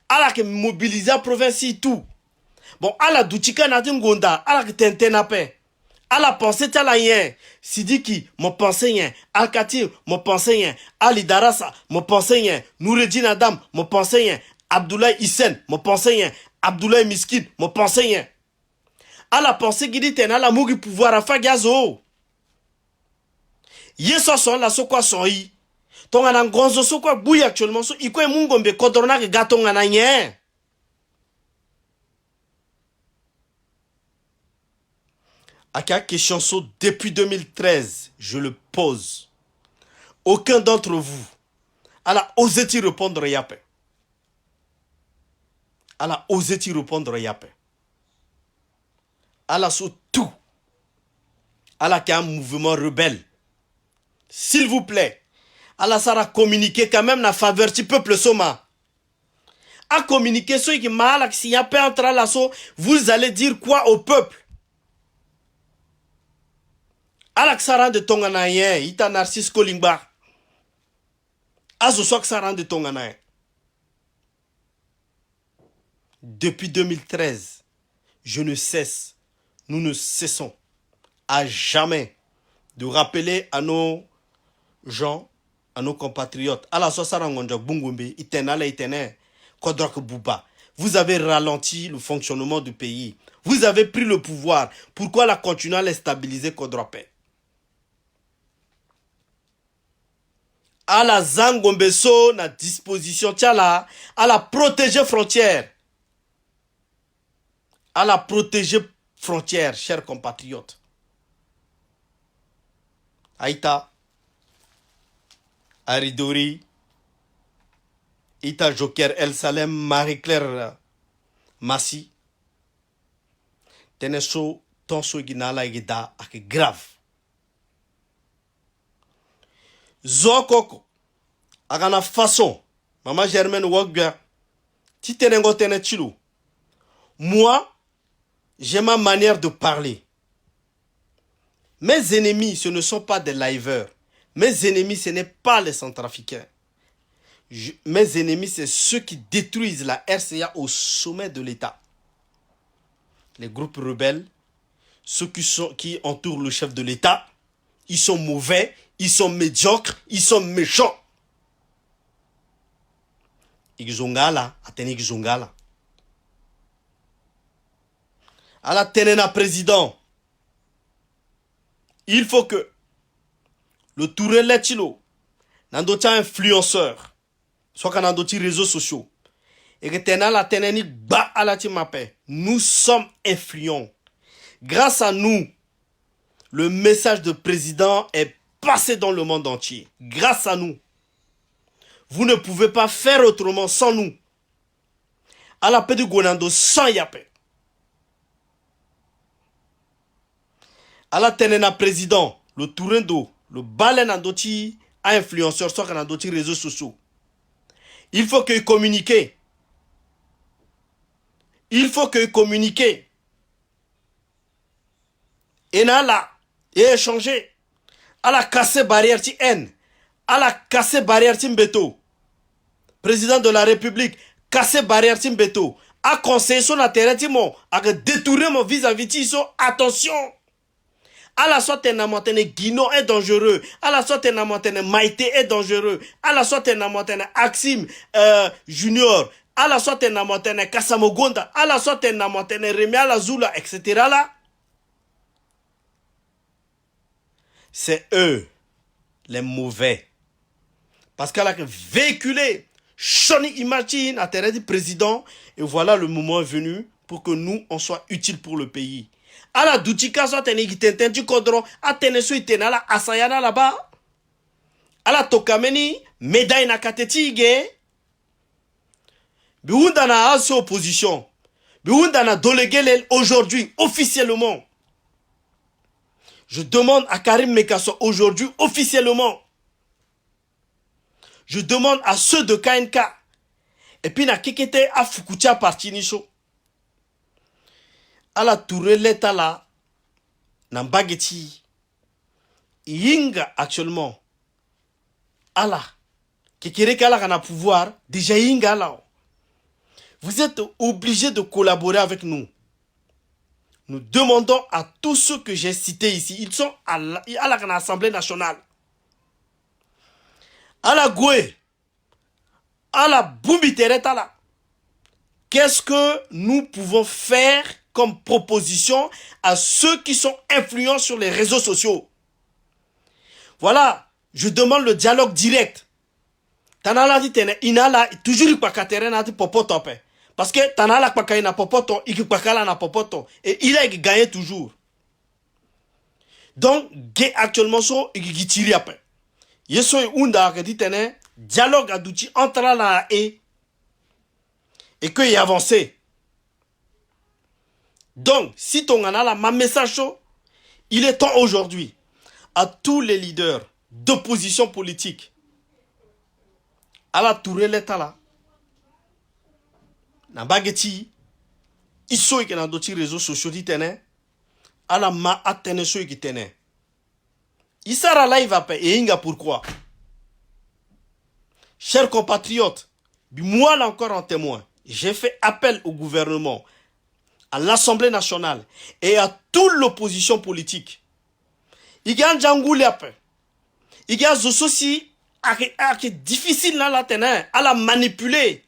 ala ke mobiliser province et tout. Bon, ala douchika na tingonda, ala ke tentena pe. Ala pensée tala yen. Sidiki, mon pensée yen. Al-Katir, mon pensée yen. Ali Darassa, mon pensée yen. Noureddin Adam, mon pensée yen. Abdoulaye Hissène, mon pensée yen. Abdoulaye Miskin, mon pensée yen. Ala pensée qui dit tena la mougi pouvoir à fagazo. Yeso son la sokwa son yi. Tonga na ngonzo sokwa bouille actuellement so ikwe mungombe kodorona ke gatonga na yen. À quelle question depuis 2013, je le pose. Aucun d'entre vous a osé-t-il répondre yapé. A osé-t-il répondre yapé. A sous tout. A qu'il y a un mouvement rebelle. S'il vous plaît, a ça a communiqué quand même la faveur du peuple soma. A communiqué ceux qui mal s'il y a pas entre l'assaut, vous allez dire quoi au peuple? Alak saran de tonganayen, ita Narcisse Kolingba. Azo sok saran de tonganayen. Depuis 2013, nous ne cessons à jamais de rappeler à nos gens, à nos compatriotes, à la sosarangonjok bungumbi, itenale itene, kodrak buba. Vous avez ralenti le fonctionnement du pays. Vous avez pris le pouvoir. Pourquoi la continuer à les stabiliser kodrape? À la Zangombeso, na disposition tchala, à la protéger frontière. À la protéger frontière, chers compatriotes. Aïta, Aridori, Ita Joker El Salem, Marie-Claire Massi, Teneso, Tonso Ginala Egida, ak grave. Zokoko, agana façon, Maman Germaine Wogga, Titenengo Tenechilo. Moi, j'ai ma manière de parler. Mes ennemis, ce ne sont pas des liveurs. Mes ennemis, ce n'est pas les centrafricains. Mes ennemis, c'est ceux qui détruisent la RCA au sommet de l'État. Les groupes rebelles, ceux qui entourent le chef de l'État, ils sont mauvais, ils sont médiocres, ils sont méchants. Igzongala, ateni Igzongala. À la tenena président, il faut que le Touré Letilo, n'andoti influenceur, soit qu'on andoti réseaux sociaux, et que tena la teneni ba à la timape, nous sommes influents. Grâce à nous, le message de président est passé dans le monde entier. Grâce à nous. Vous ne pouvez pas faire autrement sans nous. À la paix de Gonando, sans Yapé. À la tenena président, le Tourendo, le balen andoti à influenceur, soit qu'on andoti réseaux sociaux. Il faut qu'ils communiquent. Il faut qu'ils communiquent. Et là, et échanger. À la casser barrière ti haine. À la casser barrière ti mbeto. Président de la République, casser barrière ti mbeto. À conseiller son intérêt ti mon, à détourner mon vis-à-vis ti so, attention. À la sorte n'amantene Guino est dangereux. À la sorte n'amantene Maïté est dangereux. À la sorte n'amantene Axim Junior ala soit en amotene Kasamogonda, ala soit en amotene Remiala Zula, etc. là, c'est eux les mauvais. Parce qu'elle a véhiculé Shoni Imagine à terre du président, et voilà le moment est venu pour que nous, on soit utiles pour le pays. Ala Douchika soit en Igitenten du Kodron, à Tenesu Itenala, Asayana là-bas. Ala Tokameni, médaille na Katetige. Biunda na asse opposition. Biunda na dolégué aujourd'hui, officiellement. Je demande à Karim Mekasso aujourd'hui, officiellement. Je demande à ceux de KNK. Et puis na Kekete à Fukucha Partiniso. À la Touré l'État là. Na Mbageti. Yinga actuellement. Allah. Kekere Kala kana pouvoir. Déjà Yinga là. Vous êtes obligés de collaborer avec nous. Nous demandons à tous ceux que j'ai cités ici. Ils sont à l'Assemblée nationale. À la Goué, à la Boumitereta là. Qu'est-ce que nous pouvons faire comme proposition à ceux qui sont influents sur les réseaux sociaux? Voilà, je demande le dialogue direct. Tanala dit inala toujours pas katerena dit popotope. Parce que tanala pas kaina popoto, ikipakala na popoto et il a gagné toujours. Donc, actuellement so ikitiri après. Yeso unda que dit dialogue adouti entre la et que y avancé. Donc, si ton anala ma message chaud, il est temps aujourd'hui à tous les leaders d'opposition politique à la tourelle l'état là. Na bageti iso que na d'autres réseaux sociaux dit à la ma atene so qui tene. Isara live après et inga pourquoi? Chers compatriotes, moi là encore en témoin, j'ai fait appel au gouvernement, à l'Assemblée nationale et à toute l'opposition politique. Il y a un djangouli après. Il y a un aussi difficile là à la manipuler.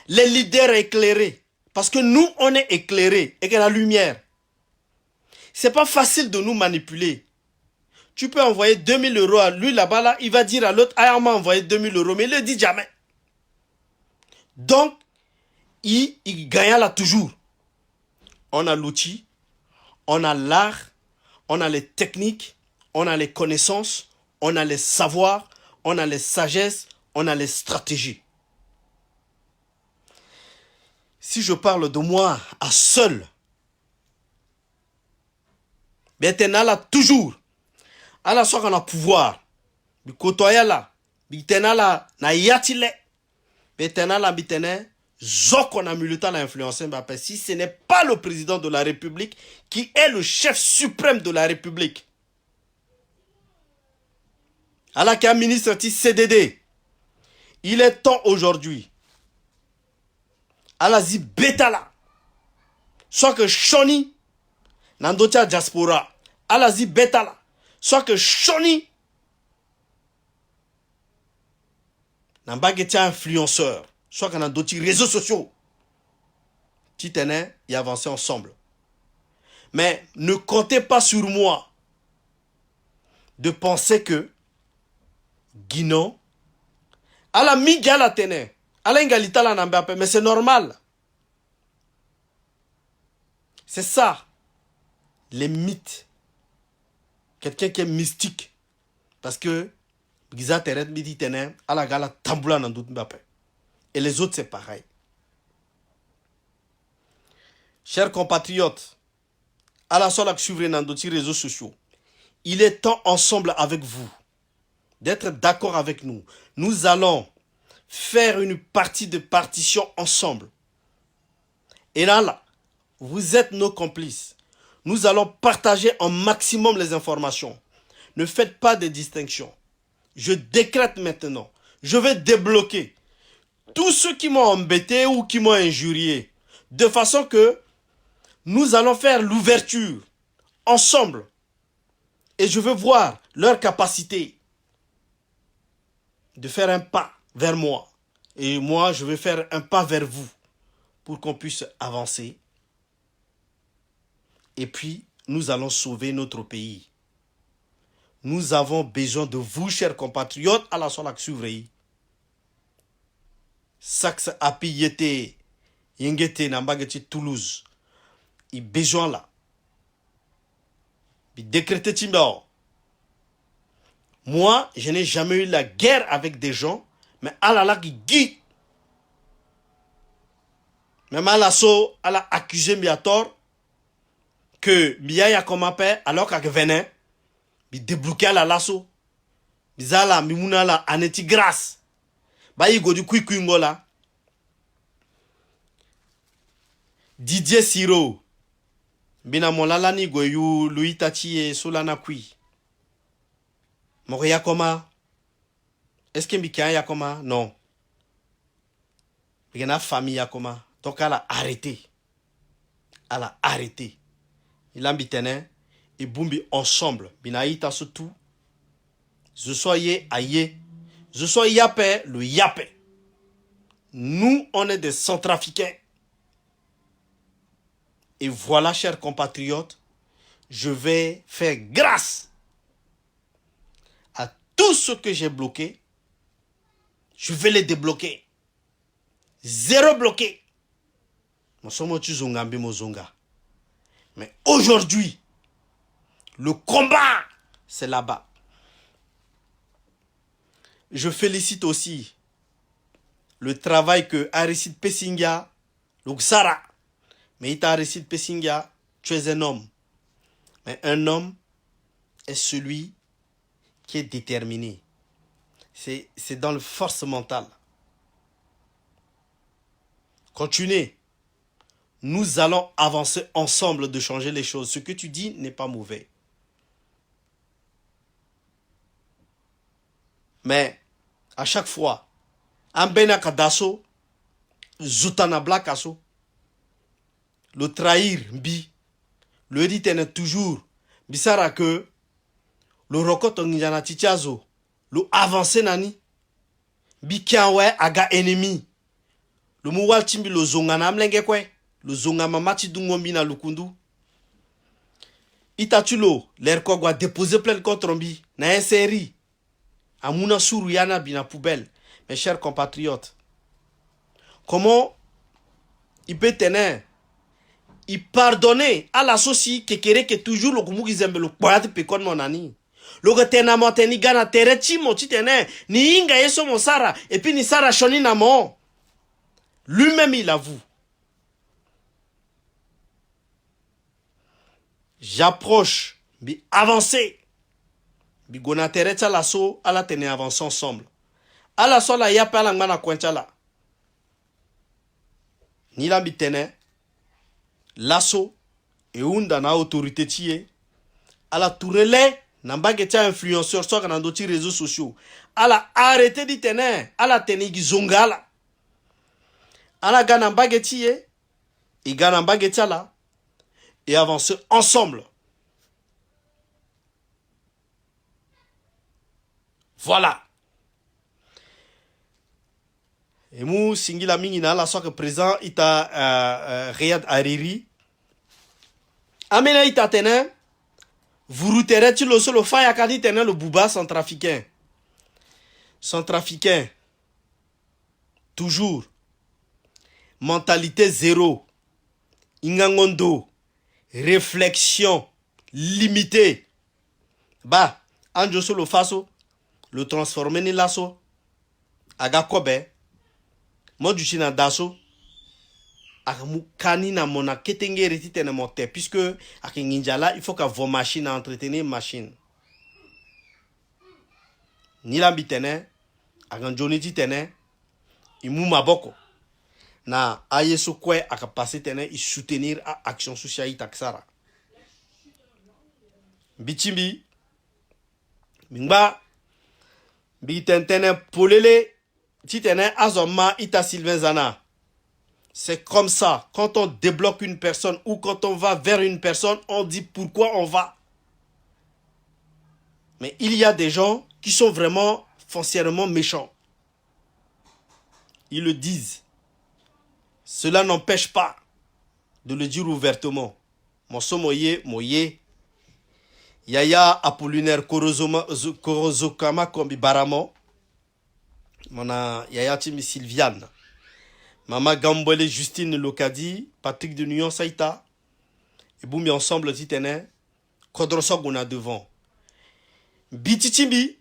Les leaders éclairés. Parce que nous, on est éclairés et qu'il y a la lumière. C'est pas facile de nous manipuler. Tu peux envoyer 2000 euros à lui là-bas, là, il va dire à l'autre, ah, on m'a envoyé 2000 euros, mais il ne le dit jamais. Donc, il gagne là toujours. On a l'outil, on a l'art, on a les techniques, on a les connaissances, on a les savoirs, on a les sagesses, on a les stratégies. Si je parle de moi à seul, maintenant là toujours, à la soirée on a pouvoir, bi kotoya là, bi tena là na yatile, maintenant là bi tena zoko na militant la influencer Mbappé. Si ce n'est pas le président de la République qui est le chef suprême de la République, à la qu'un ministre CDD, il est temps aujourd'hui. À la zi betala, soit que Shoni nandocha diaspora, à la zi betala, soit que Shoni n'ambagetia influenceur, soit qu'on a d'autres réseaux sociaux. Titene et avancer ensemble. Mais ne comptez pas sur moi de penser que Guinan, à la migala tene, à l'ingalita la Mbappé, mais c'est normal. C'est ça, les mythes. Quelqu'un qui est mystique. Parce que, Giza Teret Midi Tene, à la gala Tamboula Nandout Mbappé. Et les autres, c'est pareil. Chers compatriotes, à la seule suivre dans d'autres réseaux sociaux, il est temps ensemble avec vous d'être d'accord avec nous. Nous allons faire une partie de partition ensemble. Et là, vous êtes nos complices. Nous allons partager un maximum les informations. Ne faites pas de distinction. Je décrète maintenant. Je vais débloquer tous ceux qui m'ont embêté ou qui m'ont injurié. De façon que nous allons faire l'ouverture ensemble. Et je veux voir leur capacité de faire un pas vers moi. Et moi, je vais faire un pas vers vous pour qu'on puisse avancer. Et puis, nous allons sauver notre pays. Nous avons besoin de vous, chers compatriotes, à la sola suivre. Saxe api yete, yengete nambageti Toulouse. Il besoin là. Il décrété timbao. Moi, je n'ai jamais eu la guerre avec des gens, mais alala qui guide. Même alasso, ala accusé Miator que Mia ya comme appel alors qu'à venait, il débloquait la lasso. Bizala mimuna la aneti grâce. Ba yi go du ngola. Didier Siro. Bina molala ni go yu Luitachi et Solana kui. Moria koma. Est-ce que Mika ya koma? Non. Il y a une famille ya koma. Donc elle a arrêté. Elle a arrêté. Il a mis et boumbi ensemble. Binaïta surtout. Je soyez aïe. Je sois yapé, le yapé. Nous, on est des centrafricains. Et voilà, chers compatriotes, je vais faire grâce à tout ce que j'ai bloqué. Je vais les débloquer. Zéro bloqué. Mais aujourd'hui, le combat, c'est là-bas. Je félicite aussi le travail que Aristide Pessinga, le Xara, mais il Aristide Pessinga, tu es un homme. Mais un homme est celui qui est déterminé. C'est dans le force mentale. Continuez. Nous allons avancer ensemble de changer les choses. Ce que tu dis n'est pas mauvais. Mais à chaque fois, Ambena Kadaso, Zoutana Blakaso, le trahir, Bi, le dit toujours, Bisara que, le rokoto Njana Tichazo, le avancé Nani, Bi Kianwe aga ennemi, le Mouwal Timbi le Zongana Mlenge kwe, le Zongama Mati Dungombi na Lukundu, Itatulo, l'Erkogwa déposé plainte contre Mbi, na un série. Amouna Souriana bina poubelle. Mes chers compatriotes, comment il peut tenir, il pardonner à la société qui kere que toujours le goumou gizembe le poyat pekon monani. Le retena monteni gana terechi moti tene ni inga yeso mon sara et puis ni sara shoni namo. Lui-même il avoue. J'approche, bi avancer. Bigona terecha lasso ala tene avancer ensemble. Ala sola ya pa la ngana kwenchala. Ni la bitene lasso et unda na autorité tie. Ala tourele nambage tia influenceur so kana ndoti réseaux sociaux. Ala arrêté di tene, ala tene gizongala. Ala gana mbage tie et gana mbage tiala et avancer ensemble. Voilà. Et mou singila mingi na la soque présent ita Riyad Hariri. Amena ita tene. Vous routerez tu le solo faya kadi tene le bouba centrafricain. Centrafricain. Toujours. Mentalité zéro. Ingangondo. Réflexion. Limitée. Bah. Anjo solo faso. Le transformer ni lasso. Aga kobe. Moi du china daso. Aga mukani na mona ketenge retite na mote. Puisque à Kinginjala, il faut qu'à vos machines à entretenir machine. Ni l'ambitene. Aga njoni titene. Imu maboko. Na ayeso kwe aka passer tene. I soutenir à action sociale taxara. Bichimbi. Mingba. Bitentene polele titene azoma ita Sylvain Zana. C'est comme ça. Quand on débloque une personne ou quand on va vers une personne, on dit pourquoi on va. Mais il y a des gens qui sont vraiment foncièrement méchants. ils le disent. Cela n'empêche pas de le dire ouvertement. Mosso moye, moye. Yaya Apollinaire Korozokama Kombi Baramo. Mona Yaya Timi Sylviane. Mama Gambole Justine Lokadi. Patrick de Nuyon Saïta. Et boumi ensemble titene. Kodrosok on a devant. Bititibi.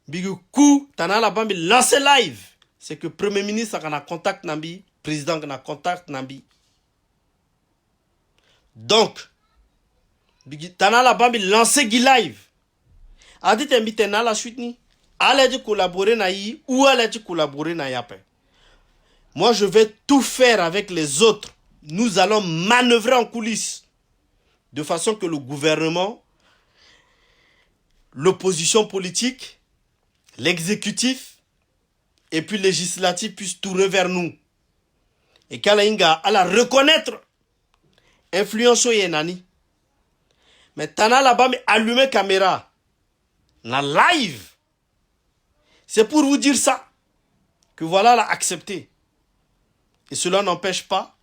Bigu kou. Tana la bambi lance live. C'est que Premier ministre a contact Nambi. Président a contact Nambi. Donc. Tana la bambi lance Guy live. A dit tena la suite ni. Allez collaborer na yi ou allez collaborer na yape. Moi je vais tout faire avec les autres. Nous allons manœuvrer en coulisses. De façon que le gouvernement, l'opposition politique, l'exécutif et puis le législatif puissent tourner vers nous. Et qu'Alainga alla reconnaître influence yenani. Mais tana là-bas, mais allumer caméra. Na live. C'est pour vous dire ça. Que voilà l'a accepté. Et cela n'empêche pas.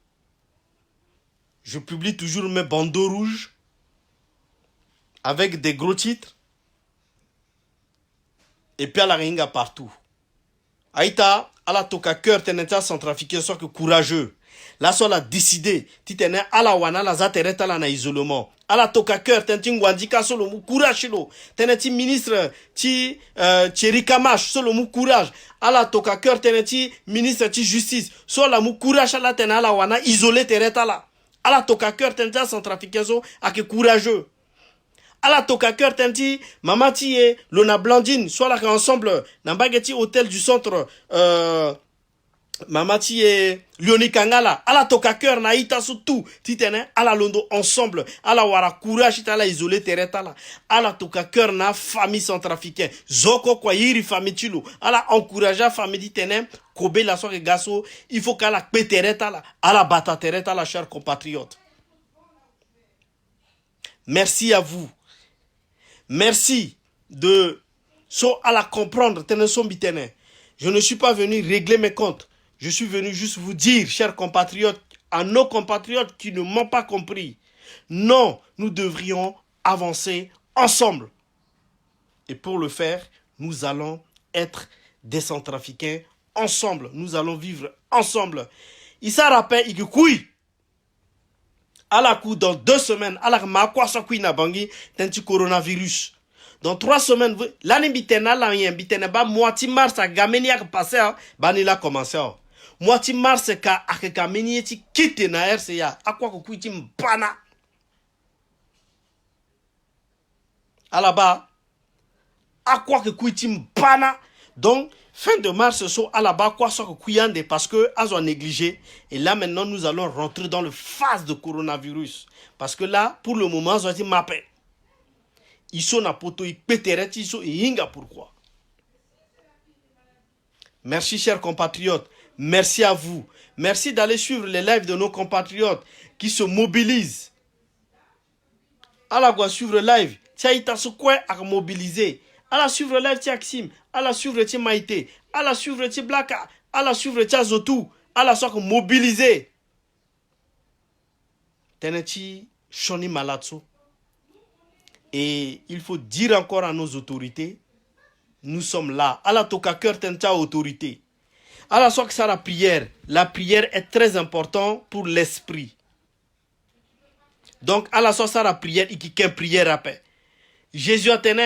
Je publie toujours mes bandeaux rouges. Avec des gros titres. Et puis à la ringa partout. Aïta, à la toka cœur, teneta centrafricain, soit que courageux. Là, soit la décidé. Titene à la wana, la zatereta la na isolement. À la toka cœur, tentin wandika solo mou courage lo. Teneti ministre, ti rikamash solo mou courage. À la toka cœur, teneti ministre, ti justice. Solo la mou courage à la tena à la wana, isolé tereta la. À la toka cœur, teneta centrafricain, so, à que courageux. À la toka cœur tenti mama ti e lona blandine soit là ensemble na bageti hôtel du centre mama ti e Lioni Kangala à la toka cœur na ita surtout titene à la londo ensemble à la wara courage ita la isolé tereta la à la toka cœur na famille centrafricaine zoko kwa yiri famille tilo à la encourager famille titene kobe la soirée gaso il faut qu'à la petereta la à la bata tereta la chers compatriotes. Merci à vous. Merci de so à la comprendre. Je ne suis pas venu régler mes comptes. Je suis venu juste vous dire, chers compatriotes, à nos compatriotes qui ne m'ont pas compris. Non, nous devrions avancer ensemble. Et pour le faire, nous allons être des Centrafricains ensemble. Nous allons vivre ensemble. Il s'en rappelle, il dit à la coup, dans 2 semaines, à la makwa sakui na bangi, tenti coronavirus. Dans 3 semaines, l'année bitena, l'année bitena, ba, moitié mars, a gameni a passé, ba, ni la commencé. Moitié mars, ka, a gameni eti quitte na RCA, a quoi que kuiti mbana. À la bas, a quoi que kuiti mbana. Donc, fin de mars, so à la bas, quoi, ça que kuyande, parce que, elles ont négligé. Et là, maintenant, nous allons rentrer dans le phase de coronavirus. Parce que là, pour le moment, ils ont été mappés. Ils sont na poto, ils péteraient, ils sont hinga pourquoi. Merci, chers compatriotes. Merci à vous. Merci d'aller suivre les lives de nos compatriotes qui se mobilisent. À la quoi suivre le live, tiens, il t'a ce quoi à mobiliser. À la suivre le live, tiens, Axim. À la suivre, tiens, Maïté. À la suivre, tiens, Blaka. À la suivre, tiens, Zotou. À la soirée, mobiliser. Teneti, Shoni Malatso. Et il faut dire encore à nos autorités, nous sommes là. À la toka cœur, tenta autorité. À la soirée, ça la prière. La prière est très importante pour l'esprit. Donc, à la soirée, ça la prière, il y a une prière après. Jésus a tenu.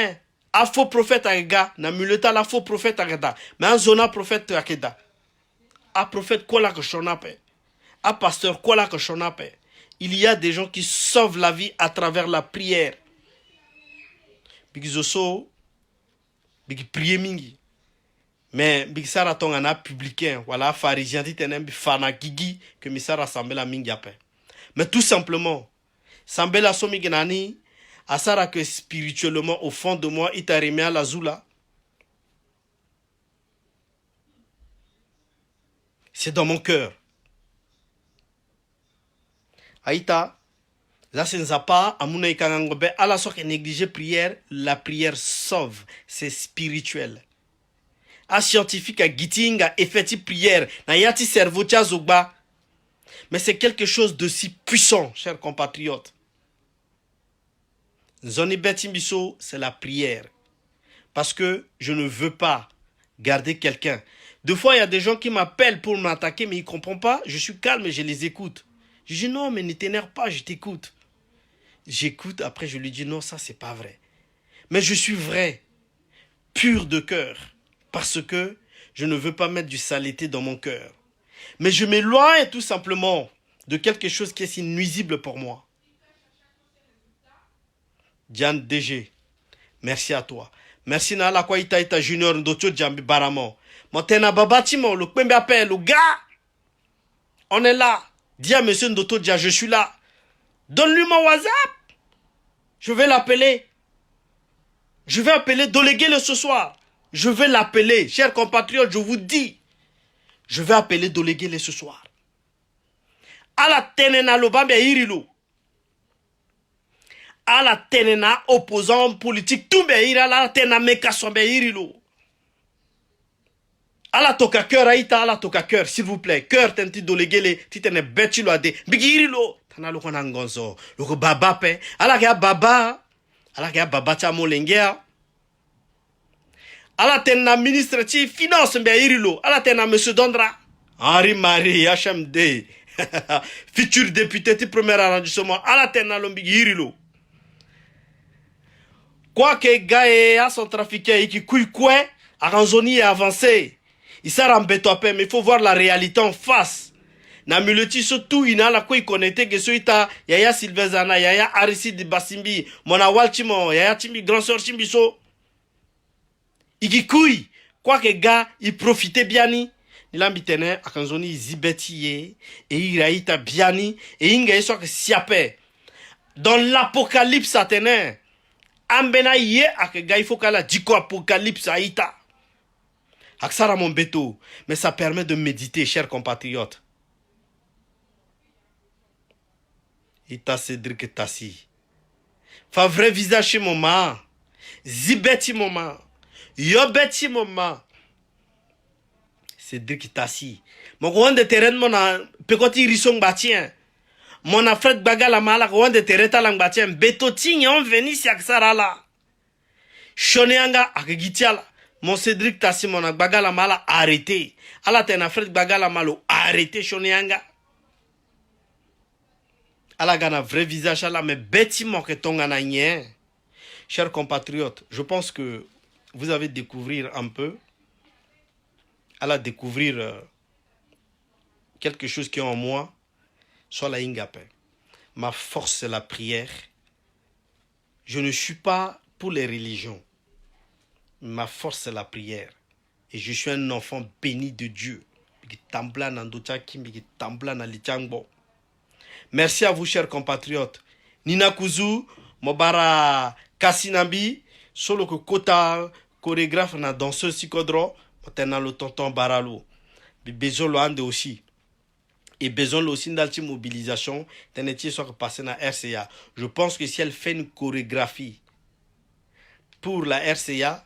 A faux prophète à gars, na muleta la faux prophète à gada, mais un zona prophète à keda. A prophète quoi là que chonape, a pasteur quoi là que chonape. Il y a des gens qui sauvent la vie à travers la prière. Bigizoso, bigi prier mingi. Mais bigisara tongana publicain, voilà pharisien dit tenem fana gigi que misara sambela mingi apé. Mais tout simplement, sambela somigenani. Asara que spirituellement au fond de moi, il t'a remis à la zoula. C'est dans mon cœur. Aïta, là c'est nzapa, amuna ikangangobe, à la sorte que négliger prière, la prière sauve, c'est spirituel. A scientifique a gitinga effecti prière. Na yati cerveau tia zogba. Mais c'est quelque chose de si puissant, chers compatriotes. Zoni betimbiso, c'est la prière. Parce que je ne veux pas garder quelqu'un. Deux fois, il y a des gens qui m'appellent pour m'attaquer, mais ils ne comprennent pas. Je suis calme et je les écoute. Je dis non, mais ne t'énerve pas, je t'écoute. J'écoute, après je lui dis non, ça c'est pas vrai. Mais je suis vrai, pur de cœur, parce que je ne veux pas mettre du saleté dans mon cœur. Mais je m'éloigne tout simplement de quelque chose qui est si nuisible pour moi. Diane DG, merci à toi. Merci na la kwa ita junior ndocho jambi baramo. Montena babatimo, le kwembe appelle, le gars. On est là. Dis à monsieur Ndoto Dia, je suis là. Donne-lui mon WhatsApp. Je vais l'appeler. Je vais appeler Dolégué ce soir. Je vais l'appeler. Chers compatriotes, je vous dis. Je vais appeler Dolégué ce soir. Ala tenena lobambe irilo. Ala tenena opposant politique tout be irala tena meka sombe irilo. Ala toka cœur aïta ala toka cœur s'il vous plaît. Cœur tenti Dolégué titene betilo ade. Bigirilo. Tana loko nangonzo. Loko baba pe. Ala ga baba. Ala ga baba cha molengea. Ala tena ministre ti finance be irilo. Ala tena monsieur Dondra. Henri Marie HMD. Futur député ti premier arrondissement. Ala tena lombi irilo. Quoi que gaé a son trafiqué qui couille quoi, Aranzoni est avancé. Il s'est rembêté à peine, mais il faut voir la réalité en face. Na muleti surtout il a la quoi connecté que soita Yaya Silvezana, Yaya Aristide Basimbi, Mona Walchimo, Yaya Timbi grand sœur Chimbiso. Il couille. Quoi que gars, il profitait bien ni. Il a mitene Aranzoni zibetiye et il a été bien ni et il a soit que siapé. Dans l'apocalypse atene. Ambena ye akega il faut qu'elle diko apocalypse aïta. Aksara mon beto, mais ça permet de méditer, chers compatriotes. Ita Cédric Tassi. Fa vrai visage chez maman. Zibeti maman. Yobeti maman. Cédric Tassi. Mon grand de terrain mon a pekoti risong batien. Mon afred bagala mala ko wande tereta lang batien beto tignon veni si aksara la. Shoneanga akigitiala. Mon Cédric Tassi mon bagala mala arrêté. Ala ten afred bagala malo arrêté shoneanga. Ala gana vrai visage ala mais bêtiment que ton gana nien. Chers compatriotes, je pense que vous avez découvrir un peu. Ala découvrir quelque chose qui est en moi. Soit la ingapé. Ma force, c'est la prière. Je ne suis pas pour les religions. Ma force, c'est la prière. Et je suis un enfant béni de Dieu. Merci à vous, chers compatriotes. Nina Kuzu, Mobara Kassinambi, solo que Kota, chorégraphe na danseuse psychodro, maintenant le tonton Baralo. Besoin le ande aussi. Et besoin aussi d'alti mobilisation, t'en soit passé na RCA. Je pense que si elle fait une chorégraphie pour la RCA,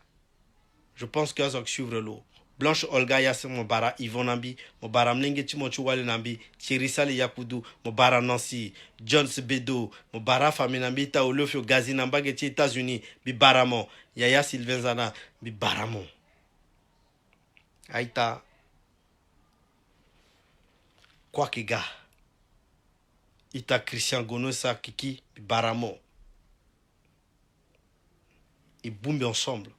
je pense qu'elle va suivre l'eau. Blanche Olga Yasse Mobara, Yvonne Nambi, Mobara Mlenge Timochu Wale Nambi, Chirisale Yakudu, Mobara Nancy, Jones Bedo, Mobara Faminambi, Taolofio Gazi Nambageti États-Unis, Bibaramo, Yaya Sylvenzana, Bibaramo. Aïta. Quoi que gars, Ita Christian Gonosa Kiki Baramo. Ils bombent ensemble.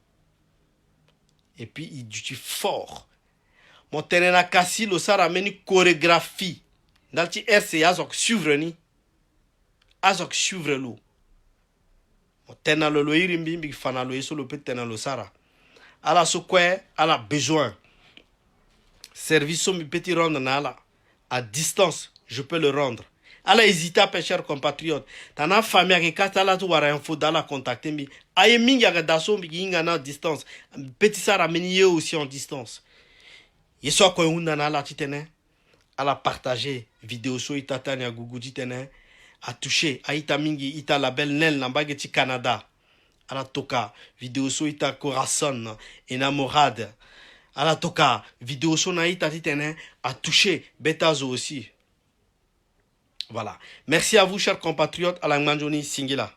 Et puis ils disent fort. Mon terrain a cassé le ça ramène une chorégraphie. Dans le RCA, azok suivre ni. Azok suivre l'eau. Mon terrain le loirimbi, mi fana lo yeso le peut terrain le sara. Ala so quoi, ala besoin. Service mi petit rendre na ala. À distance, je peux le rendre. Alors, hésitez à chers compatriotes. T'en as famille qui est là, tu vas info dans la contacter. Mais, aïe, minga dasso, minga à distance. Petit ça ramène aussi en distance. Et soit qu'on on a la titane, à la partager, vidéo sur itatane à Google titane, à toucher, à ita mingi, ita la belle nel, n'ambageti Canada. À la toka, vidéo sur ita corazon, enamorade. ala toka vidéo sonaï tatitene a touché Betazo aussi. Voilà. Merci à vous, chers compatriotes, à la Manjoni Singila.